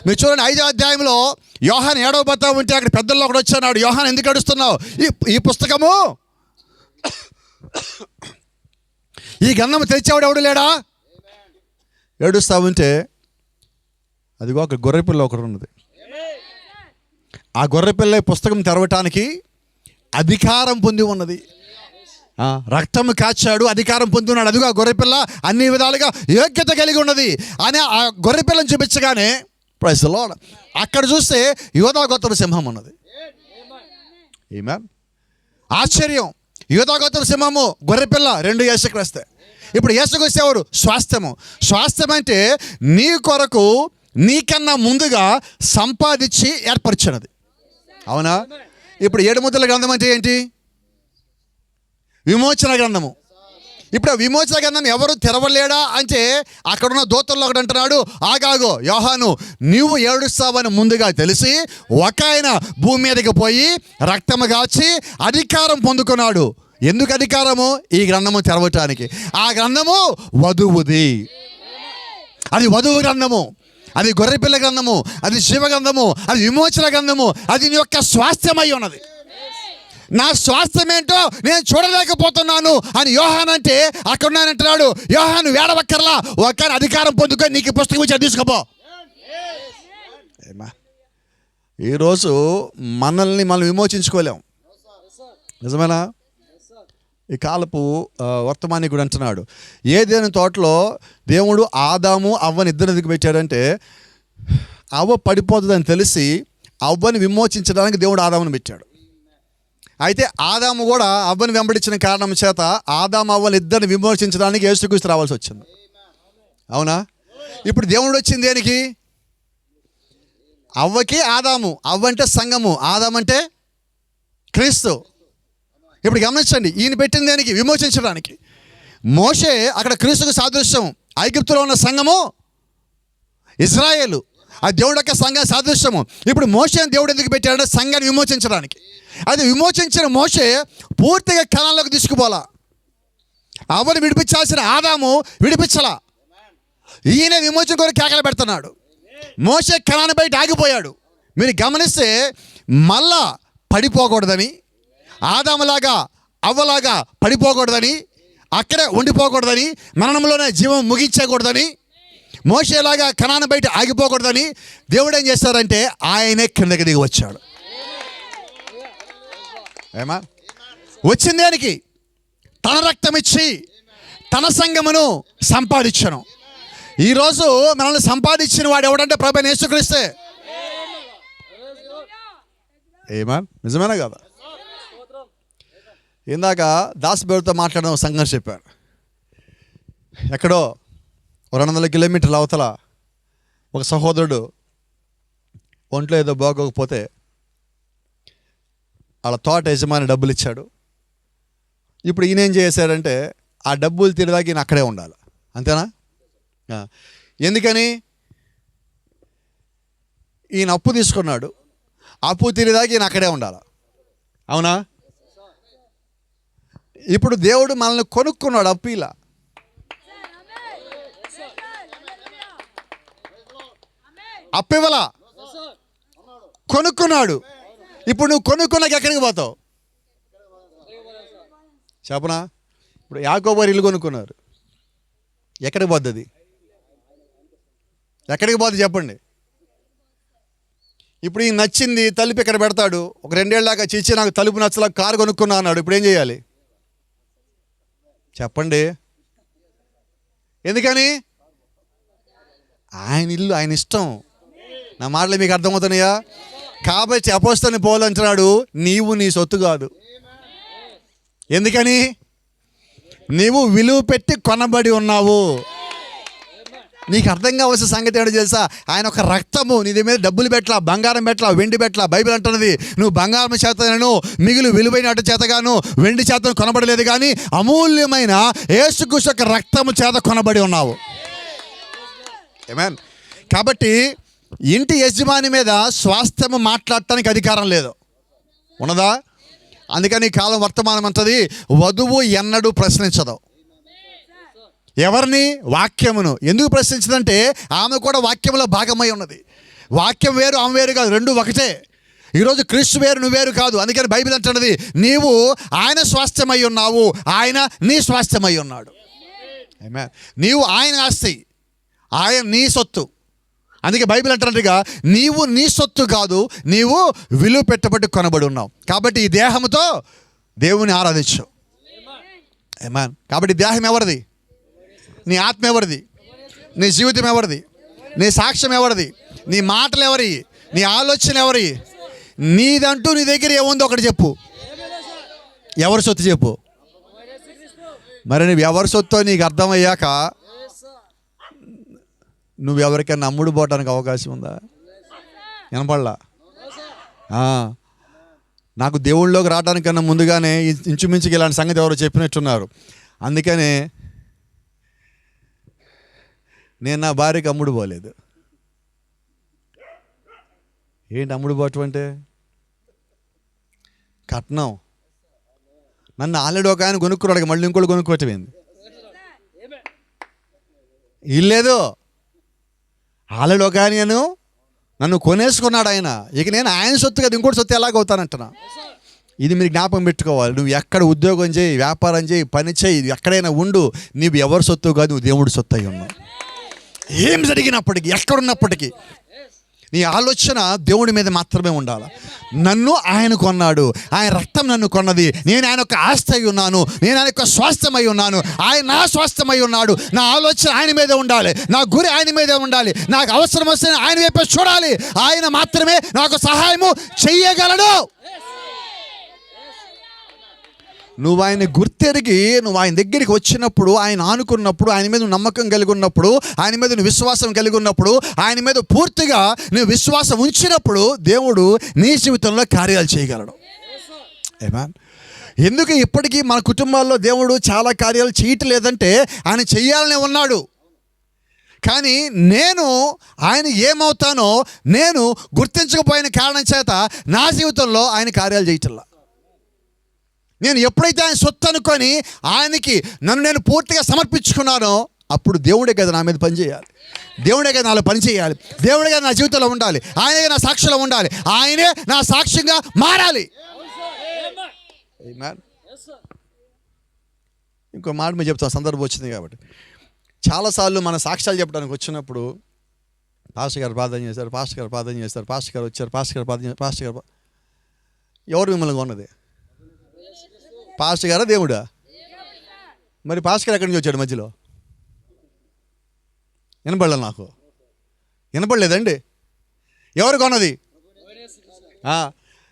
మీరు చూడండి 5వ అధ్యాయంలో యోహాను ఏడవబోతా ఉంటే అక్కడ పెద్దల్లో ఒకడు వచ్చాడు. యోహాను ఎందుకు ఏడుస్తున్నావు? ఈ పుస్తకము, ఈ గ్రంథము తెచ్చేవాడు ఎవడు లేడా? ఏడుస్తా ఉంటే అదిగో అక్కడ గొర్రెపిల్ల ఒకటి ఉన్నది. ఆ గొర్రెపిల్ల పుస్తకం తెరవటానికి అధికారం పొంది ఉన్నది. రక్తము కాచాడు, అధికారం పొంది ఉన్నాడు. అదిగో ఆ గొర్రెపిల్ల అన్ని విధాలుగా యోగ్యత కలిగి ఉన్నది అని ఆ గొర్రెపిల్లని చూపించగానే ప్రైజ్ ది లార్డ్, అక్కడ చూస్తే యోధా గోత్ర సింహం ఉన్నది. ఆమేన్. ఆశ్చర్యం. యోధా గోత్ర సింహము, గొర్రెపిల్ల, రెండు యేసుక్రీస్తే. ఇప్పుడు యేసుక్రీస్తు ఎవరు? స్వాస్థ్యము. స్వాస్థ్యం అంటే నీ కొరకు నీకన్నా ముందుగా సంపాదించి ఏర్పరిచినది. అవునా? ఇప్పుడు 7 ముద్రల గ్రంథం అంటే ఏంటి? విమోచన గ్రంథము. ఇప్పుడు ఆ విమోచన గ్రంథం ఎవరు తెరవలేడా అంటే అక్కడున్న దూతల్లో ఒకటి అంటున్నాడు, ఆగాగో యోహాను, నీవు ఏడుస్తావని ముందుగా తెలిసి ఒక ఆయన భూమి మీదకి పోయి రక్తము కాచి అధికారం పొందుకున్నాడు. ఎందుకు అధికారము? ఈ గ్రంథము తెరవటానికి. ఆ గ్రంథము వధువుది. అది వధువు గ్రంథము, అది గొర్రెపిల్ల గ్రంథము, అది శివ గ్రంథము, అది విమోచన గ్రంథము. అది నీ యొక్క స్వాస్థ్యమై ఉన్నది. నా స్వాస్థ్యం ఏంటో నేను చూడలేకపోతున్నాను అని యోహాను అంటే అక్కడ అంటున్నాడు, యోహాను వేడవక్కర్లా, ఒక అధికారం పొందుకొని నీకు పుస్తకం ఇచ్చి తీసుకోపో. ఈరోజు మనల్ని మనం విమోచించుకోలేం. నిజమేనా? ఈ కాలపు వర్తమానికుడు అంటున్నాడు, ఏదైనా తోటలో దేవుడు ఆదాము అవ్వని ఇద్దరు ఎందుకు పెట్టాడంటే అవ్వ పడిపోతుందని తెలిసి అవ్వని విమోచించడానికి దేవుడు ఆదాముని పెట్టాడు. అయితే ఆదాము కూడా అవ్వని వెంబడించిన కారణం చేత ఆదాము అవ్వని ఇద్దరిని విమోచించడానికి యేసుక్రీస్తు రావాల్సి వచ్చింది. అవునా? ఇప్పుడు దేవుడు వచ్చింది దేనికి? అవ్వకి ఆదాము. అవ్వ అంటే సంఘము, ఆదాము అంటే క్రీస్తు. ఇప్పుడు గమనించండి, ఈయన పెట్టింది దేనికి? విమోచించడానికి. మోషే అక్కడ క్రీస్తుకు సాదృశ్యం. ఐగుప్తులో ఉన్న సంఘము ఇజ్రాయేలు, ఆ దేవుడు యొక్క సంఘ సాదృశ్యము. ఇప్పుడు మోషేని దేవుడు ఎందుకు పెట్టాడంటే సంఘాన్ని విమోచించడానికి. అది విమోచించిన మోషే పూర్తిగా కణాల్లోకి తీసుకుపోలా. అవ్వని విడిపించాల్సిన ఆదాము విడిపించలా. ఈయన విమోచన కొరకు కేకలు పెడుతున్నాడు. మోషే కణాన్ని బయట ఆగిపోయాడు. మీరు గమనిస్తే మళ్ళా పడిపోకూడదని, ఆదాములాగా అవ్వలాగా పడిపోకూడదని, అక్కడే ఉండిపోకూడదని, మరణంలోనే జీవం ముగించకూడదని, మోషేలాగా కణాన్ని బయట ఆగిపోకూడదని దేవుడు ఏం చేస్తారంటే ఆయనే కిందకి దిగి వచ్చాడు. ఏమా వచ్చింది దానికి? తన రక్తం ఇచ్చి తన సంఘమును సంపాదించను. ఈరోజు మనల్ని సంపాదించిన వాడు ఎవడంటే ప్రభువైన యేసుక్రీస్తే. ఏమా నిజమేనా కదా? ఇందాక దాసబేరుతో మాట్లాడిన ఒక సంఘం చెప్పారు. ఎక్కడో 200 కిలోమీటర్ల అవతల ఒక సహోదరుడు ఒంట్లో ఏదో బాగోకపోతే వాళ్ళ తోట యజమాని డబ్బులు ఇచ్చాడు. ఇప్పుడు ఈయన ఏం చేశాడంటే ఆ డబ్బులు తీరేదాకా ఈయన అక్కడే ఉండాలి. అంతేనా? ఎందుకని? ఈయన అప్పు తీసుకున్నాడు, అప్పు తీరేదాకా ఈయన అక్కడే ఉండాలి. అవునా? ఇప్పుడు దేవుడు మనల్ని కొనుక్కున్నాడు. అప్పు ఇలా అప్పివలా కొనుక్కున్నాడు. ఇప్పుడు నువ్వు కొనుక్కున్నాక ఎక్కడికి పోతావు చెప్పనా? ఇప్పుడు యాకోబు ఇల్లు కొనుక్కున్నారు, ఎక్కడికి పోతుంది? ఎక్కడికి పోతుంది చెప్పండి? ఇప్పుడు ఈ నచ్చింది తలుపు ఇక్కడ పెడతాడు. ఒక 2 ఏళ్ళ దాకా చిచ్చి నాకు తలుపు నచ్చలా కారు కొనుక్కున్నా అన్నాడు. ఇప్పుడు ఏం చేయాలి చెప్పండి? ఎందుకని? ఆయన ఇల్లు, ఆయన ఇష్టం. నా మాటలు మీకు అర్థమవుతున్నాయా? కాబట్టి అపోస్తలుని పౌలు అంటున్నాడు, నీవు నీ సొత్తు కాదు. ఎందుకని? నీవు విలువ పెట్టి కొనబడి ఉన్నావు. నీకు అర్థం కావాల్సిన సంగతి ఏంటో తెలుసా? ఆయన ఒక రక్తము నీ మీద డబ్బులు పెట్టలా, బంగారం పెట్టలా, వెండి పెట్టలా. బైబిల్ అంటున్నది నువ్వు బంగారం చేతను మిగులు విలువైన చేతగాను వెండి చేతను కొనబడలేదు, కానీ అమూల్యమైన యేసుక్రీస్తు యొక్క రక్తము చేత కొనబడి ఉన్నావు. ఆమేన్. కాబట్టి ఇంటి యజమాని మీద స్వాస్థ్యము మాట్లాడటానికి అధికారం లేదు, ఉన్నదా? అందుకని ఈ కాలం వర్తమానం అంటది, వధువు ఎన్నడూ ప్రశ్నించదు. ఎవరిని? వాక్యమును. ఎందుకు ప్రశ్నించదంటే ఆమె కూడా వాక్యంలో భాగమై ఉన్నది. వాక్యం వేరు, ఆమె వేరు కాదు, రెండు ఒకటే. ఈరోజు క్రీస్తు వేరు, నువ్వు వేరు కాదు. అందుకని బైబిల్ అంటున్నది, నీవు ఆయన స్వాస్థ్యమై ఉన్నావు, ఆయన నీ స్వాస్థ్యమై ఉన్నాడు. ఆమేన్. నీవు ఆయన ఆస్తి, ఆయన నీ సొత్తు. అందుకే బైబిల్ అంటున్నట్టుగా నీవు నీ సొత్తు కాదు, నీవు విలువ పెట్టబట్టి కొనబడి ఉన్నావు. కాబట్టి ఈ దేహంతో దేవుని ఆరాధించు. ఆమేన్. కాబట్టి దేహం ఎవరిది? నీ ఆత్మ ఎవరిది? నీ జీవితం ఎవరిది? నీ సాక్ష్యం ఎవరిది? నీ మాటలు ఎవరి? నీ ఆలోచన ఎవరి? నీదంటూ నీ దగ్గర ఏముందో ఒకటి చెప్పు. ఎవరి సొత్తు చెప్పు. మరి నువ్వు ఎవరి సొత్తు నీకు అర్థమయ్యాక నువ్వు ఎవరికైనా అమ్ముడు పోవడానికి అవకాశం ఉందా? వినపడలా? నాకు దేవుళ్ళలోకి రావడానికన్నా ముందుగానే ఇంచుమించుకి ఇలాంటి సంగతి ఎవరో చెప్పినట్టున్నారు. అందుకనే నేను నా భార్యకి అమ్ముడు పోలేదు. ఏంటి అమ్ముడు పోవటం అంటే? కట్నం. నన్ను ఆల్రెడీ ఒక ఆయన కొనుక్కున్నాడు, మళ్ళీ ఇంకోటి కొనుక్కోవటం ఏంది? ఇల్లేదు. ఆల్రెడీ ఒక ఆయన నన్ను కొనేసుకున్నాడు ఆయన. ఇక నేను ఆయన సొత్తు కదా ఇంకోటి సొత్తు ఎలాగవుతానంటున్నా. ఇది మీరు జ్ఞాపకం పెట్టుకోవాలి. నువ్వు ఎక్కడ ఉద్యోగం చేయి, వ్యాపారం చేయి, పని చేయి, ఎక్కడైనా ఉండు, నీవు ఎవరి సొత్తు కాదు, నువ్వు దేవుడి సొత్తు అయి ఉన్నావు. ఏం జరిగినప్పటికీ, ఎక్కడున్నప్పటికీ నీ ఆలోచన దేవుడి మీద మాత్రమే ఉండాలి. నన్ను ఆయన కొన్నాడు, ఆయన రక్తం నన్ను కొన్నది, నేను ఆయన యొక్క ఆస్తి అయి ఉన్నాను, నేను ఆయన యొక్క స్వాస్థ్యమై ఉన్నాను, ఆయన నా స్వాస్థ్యమై ఉన్నాడు. నా ఆలోచన ఆయన మీదే ఉండాలి, నా గురి ఆయన మీదే ఉండాలి, నాకు అవసరం వస్తే ఆయన వైపే చూడాలి. ఆయన మాత్రమే నాకు సహాయము చెయ్యగలడు. నువ్వు ఆయన గుర్తెరిగి నువ్వు ఆయన దగ్గరికి వచ్చినప్పుడు, ఆయన ఆనుకున్నప్పుడు, ఆయన మీద నమ్మకం కలిగి ఉన్నప్పుడు, ఆయన మీద నువ్వు విశ్వాసం కలిగి ఉన్నప్పుడు, ఆయన మీద పూర్తిగా నువ్వు విశ్వాసం ఉంచినప్పుడు దేవుడు నీ జీవితంలో కార్యాలు చేయగలడు. ఆమేన్. ఎందుకు ఇప్పటికీ మన కుటుంబాల్లో దేవుడు చాలా కార్యాలు చేయట్లేదంటే ఆయన చెయ్యాలనే ఉన్నాడు. కానీ నేను ఆయన ఏమవుతానో నేను గుర్తించకపోయిన కారణం చేత నా జీవితంలో ఆయన కార్యాలు చేయటల్లా. నేను ఎప్పుడైతే ఆయన సొత్తు అనుకొని ఆయనకి నన్ను నేను పూర్తిగా సమర్పించుకున్నానో అప్పుడు దేవుడే కదా నా మీద పనిచేయాలి, దేవుడే కదా నాలో పని చేయాలి, దేవుడే కదా నా జీవితంలో ఉండాలి, ఆయనే నా సాక్షిలో ఉండాలి, ఆయనే నా సాక్ష్యంగా మారాలి. ఇంకో మాట మీరు చెప్తాను, సందర్భం వచ్చింది కాబట్టి. చాలాసార్లు మన సాక్ష్యాలు చెప్పడానికి వచ్చినప్పుడు పాస్టర్ గారు ప్రార్థన చేశారు, పాస్టర్ గారు ప్రార్థన చేస్తారు, పాస్టర్ గారు వచ్చారు, పాస్టర్ గారు ప్రార్థన చేస్తారు, పాస్టర్ గారు. ఎవరు మిమ్మల్ని కొన్నది? పాస్టర్ గారా దేవుడా? మరి పాస్టర్ గారు ఎక్కడి నుంచి వచ్చాడు మధ్యలో? వినపడలే, నాకు వినపడలేదండి. ఎవరు కొన్నది?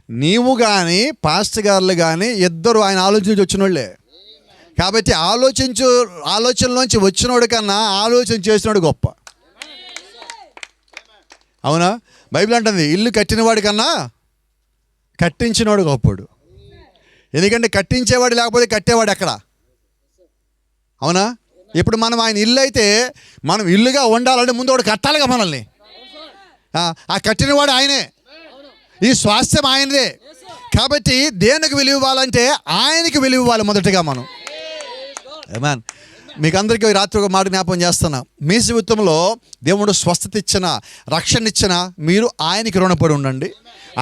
నీవు కానీ పాస్టర్ గారులు కానీ ఇద్దరు ఆయన ఆలోచించి వచ్చిన వాళ్ళే. కాబట్టి ఆలోచనలోంచి వచ్చినోడు కన్నా ఆలోచన చేసినోడు గొప్ప. అవునా? బైబిల్ అంటుంది ఇల్లు కట్టినవాడి కన్నా కట్టించినోడు గొప్పడు. ఎందుకంటే కట్టించేవాడు లేకపోతే కట్టేవాడు ఎక్కడ? అవునా? ఇప్పుడు మనం ఆయన ఇల్లు అయితే మనం ఇల్లుగా ఉండాలంటే ముందు వాడు కట్టాలిగా మనల్ని. ఆ కట్టినవాడు ఆయనే, ఈ స్వాస్థ్యం ఆయనదే. కాబట్టి దేనికి విలువ ఇవ్వాలంటే ఆయనకి విలువ ఇవ్వాలి మొదటగా మనం. ఆమేన్. మీకు అందరికీ రాత్రి ఒక మాట జ్ఞాపకం చేస్తున్నా. మీ జీవితంలో దేవుడు స్వస్థత ఇచ్చిన, రక్షణ ఇచ్చిన మీరు ఆయనకి రుణపడి ఉండండి,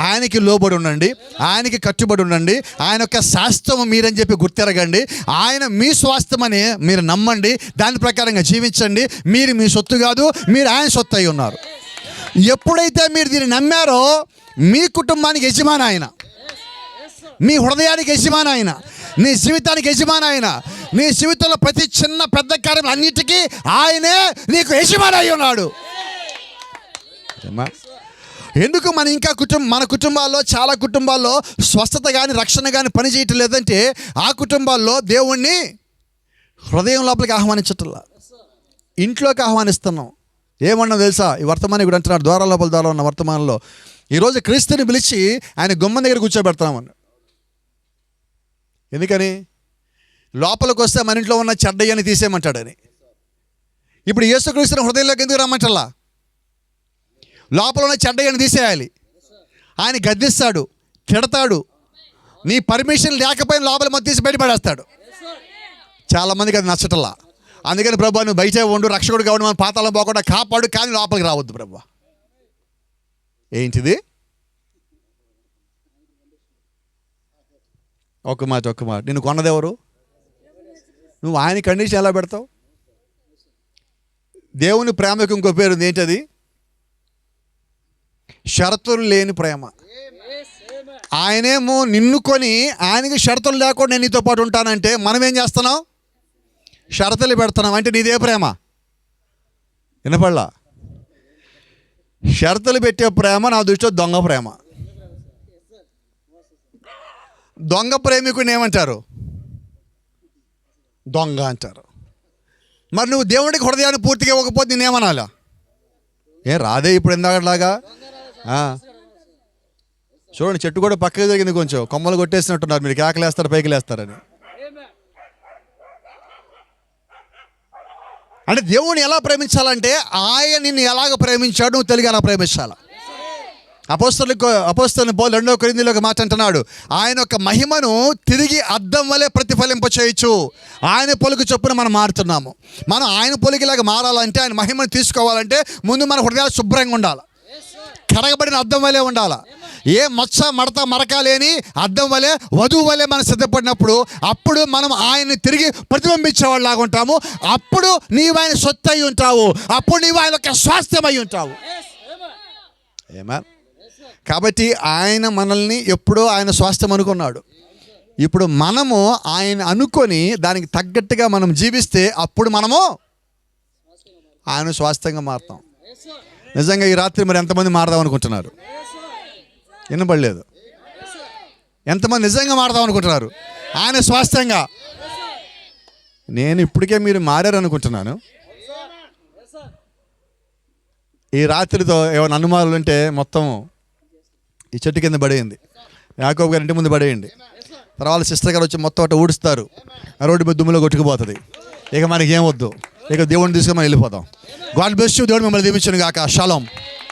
ఆయనకి లోబడి ఉండండి, ఆయనకి కట్టుబడి ఉండండి. ఆయన యొక్క శాస్త్రం మీరని చెప్పి గుర్తెరగండి. ఆయన మీ స్వాస్థ్యమని మీరు నమ్మండి, దాని ప్రకారంగా జీవించండి. మీరు మీ సొత్తు కాదు, మీరు ఆయన సొత్తు అయి ఉన్నారు. ఎప్పుడైతే మీరు దీన్ని నమ్మారో మీ కుటుంబానికి యజమాని ఆయన, మీ హృదయానికి యజమాని ఆయన, నీ జీవితానికి యజమాని ఆయన, నీ జీవితంలో ప్రతి చిన్న పెద్ద కార్యం అన్నిటికీ ఆయనే నీకు యజమాని అయి ఉన్నాడు. ఎందుకు మన కుటుంబాల్లో చాలా కుటుంబాల్లో స్వస్థత కానీ రక్షణ కానీ పని చేయటం లేదంటే ఆ కుటుంబాల్లో దేవుణ్ణి హృదయం లోపలికి ఆహ్వానించట్లా, ఇంట్లోకి ఆహ్వానిస్తున్నాం. ఏమన్నా తెలుసా? ఈ వర్తమానం కూడా అంటున్నాడు, ద్వారాల లోపల ద్వారా ఉన్న వర్తమానంలో ఈరోజు క్రీస్తుని పిలిచి ఆయన గుమ్మం దగ్గర కూర్చోబెడతామని. ఎందుకని? లోపలికి వస్తే మన ఇంట్లో ఉన్న చెడ్డయ్యని తీసేయమంటాడని. ఇప్పుడు యేసుక్రీస్తుని హృదయంలోకి ఎందుకు రమ్మంటల్లా? లోపల ఉన్న చెడ్డయ్యని తీసేయాలి. ఆయన గద్దిస్తాడు, తిడతాడు, నీ పర్మిషన్ లేకపోయినా లోపల మొత్తం తీసి బయటపడేస్తాడు. చాలామందికి అది నచ్చటల్లా. అందుకని ప్రభు నువ్వు బయటే ఉండు, రక్షకుడు కావడం మన పాతాళం పోకుండా కాపాడు, కానీ లోపలికి రావద్దు ప్రభు. ఏంటిది? ఒక్క మాట నిన్ను కొన్నదెవరు? నువ్వు ఆయన కండిషన్ ఎలా పెడతావు? దేవుని ప్రేమకు ఇంకో పేరు ఉంది, ఏంటది? షరతులు లేని ప్రేమ. ఆయనేమో నిన్ను కొని ఆయనకి షరతులు లేకుండా నేను నీతో పాటు ఉంటానంటే మనం ఏం చేస్తున్నాం? షరతులు పెడుతున్నాం. అంటే నీదే ప్రేమ? వినపడలా? షరతులు పెట్టే ప్రేమ నా దృష్టిలో దొంగ ప్రేమ. దొంగ ప్రేమికుని ఏమంటారు? దొంగ అంటారు. మరి నువ్వు దేవుడికి హృదయాన్ని పూర్తిగా ఇవ్వకపోతే నేనేమనాలా? రాదే ఇప్పుడు ఎందాకట్లాగా. చూడండి, చెట్టు కూడా పక్కకి జరిగింది, కొంచెం కొమ్మలు కొట్టేసినట్టున్నారు. మీరు కేకలేస్తారు, పైకి లేస్తారని. అంటే దేవుని ఎలా ప్రేమించాలంటే ఆయన నిన్ను ఎలాగ ప్రేమించాడు నువ్వు తెలియ ఎలా ప్రేమించాలా. అపోస్తలుని పౌలు 2 కొరింథీయులో ఒక మాట అంటున్నాడు, ఆయన యొక్క మహిమను తిరిగి అద్దం వలె ప్రతిఫలింప చేయొచ్చు. ఆయన పొలుగు చొప్పున మనం మారుతున్నాము. మనం ఆయన పొలికిలాగా మారాలంటే, ఆయన మహిమను తీసుకోవాలంటే ముందు మన హృదయాలు శుభ్రంగా ఉండాలి, కడగబడిన అద్దం వలె ఉండాలి. ఏ మచ్చ మడత మరక లేని అద్దం వలె, వధువు వలె మనం సిద్ధపడినప్పుడు అప్పుడు మనం ఆయన్ని తిరిగి ప్రతిబింబించేవాళ్ళలాగా ఉంటాము. అప్పుడు నీవు ఆయన సొత్తు అయి ఉంటావు, అప్పుడు నీవు ఆయన యొక్క స్వాస్థ్యం అయి ఉంటావు. ఏమా? కాబట్టి ఆయన మనల్ని ఎప్పుడో ఆయన స్వాస్థ్యం అనుకున్నాడు. ఇప్పుడు మనము ఆయన అనుకొని దానికి తగ్గట్టుగా మనం జీవిస్తే అప్పుడు మనము ఆయన స్వాస్థ్యంగా మారుతాం. నిజంగా ఈ రాత్రి మరి ఎంతమంది మారదాం అనుకుంటున్నారు? వినపడలేదు. ఎంతమంది నిజంగా మారదాం అనుకుంటున్నారు ఆయన స్వాస్థ్యంగా? నేను ఇప్పటికే మీరు మారారు అనుకుంటున్నాను. ఈ రాత్రితో ఏమైనా అనుమానాలు ఉంటే మొత్తం ఈ చెట్టు కింద పడేయండి, యాకోబు గారి ఇంటి ముందు పడేయండి. తర్వాత సిస్టర్ గారు వచ్చి మొత్తం అట్లా ఊడుస్తారు, ఆ రోడ్డు మీద దుమ్ములో కొట్టుకుపోతుంది. ఇక మనకి ఏమొద్దు, ఇక దేవుడిని తీసుకొని మనం వెళ్ళిపోతాం. God bless you. దేవుడు మిమ్మల్ని దీవించును గాక. షాలోమ్.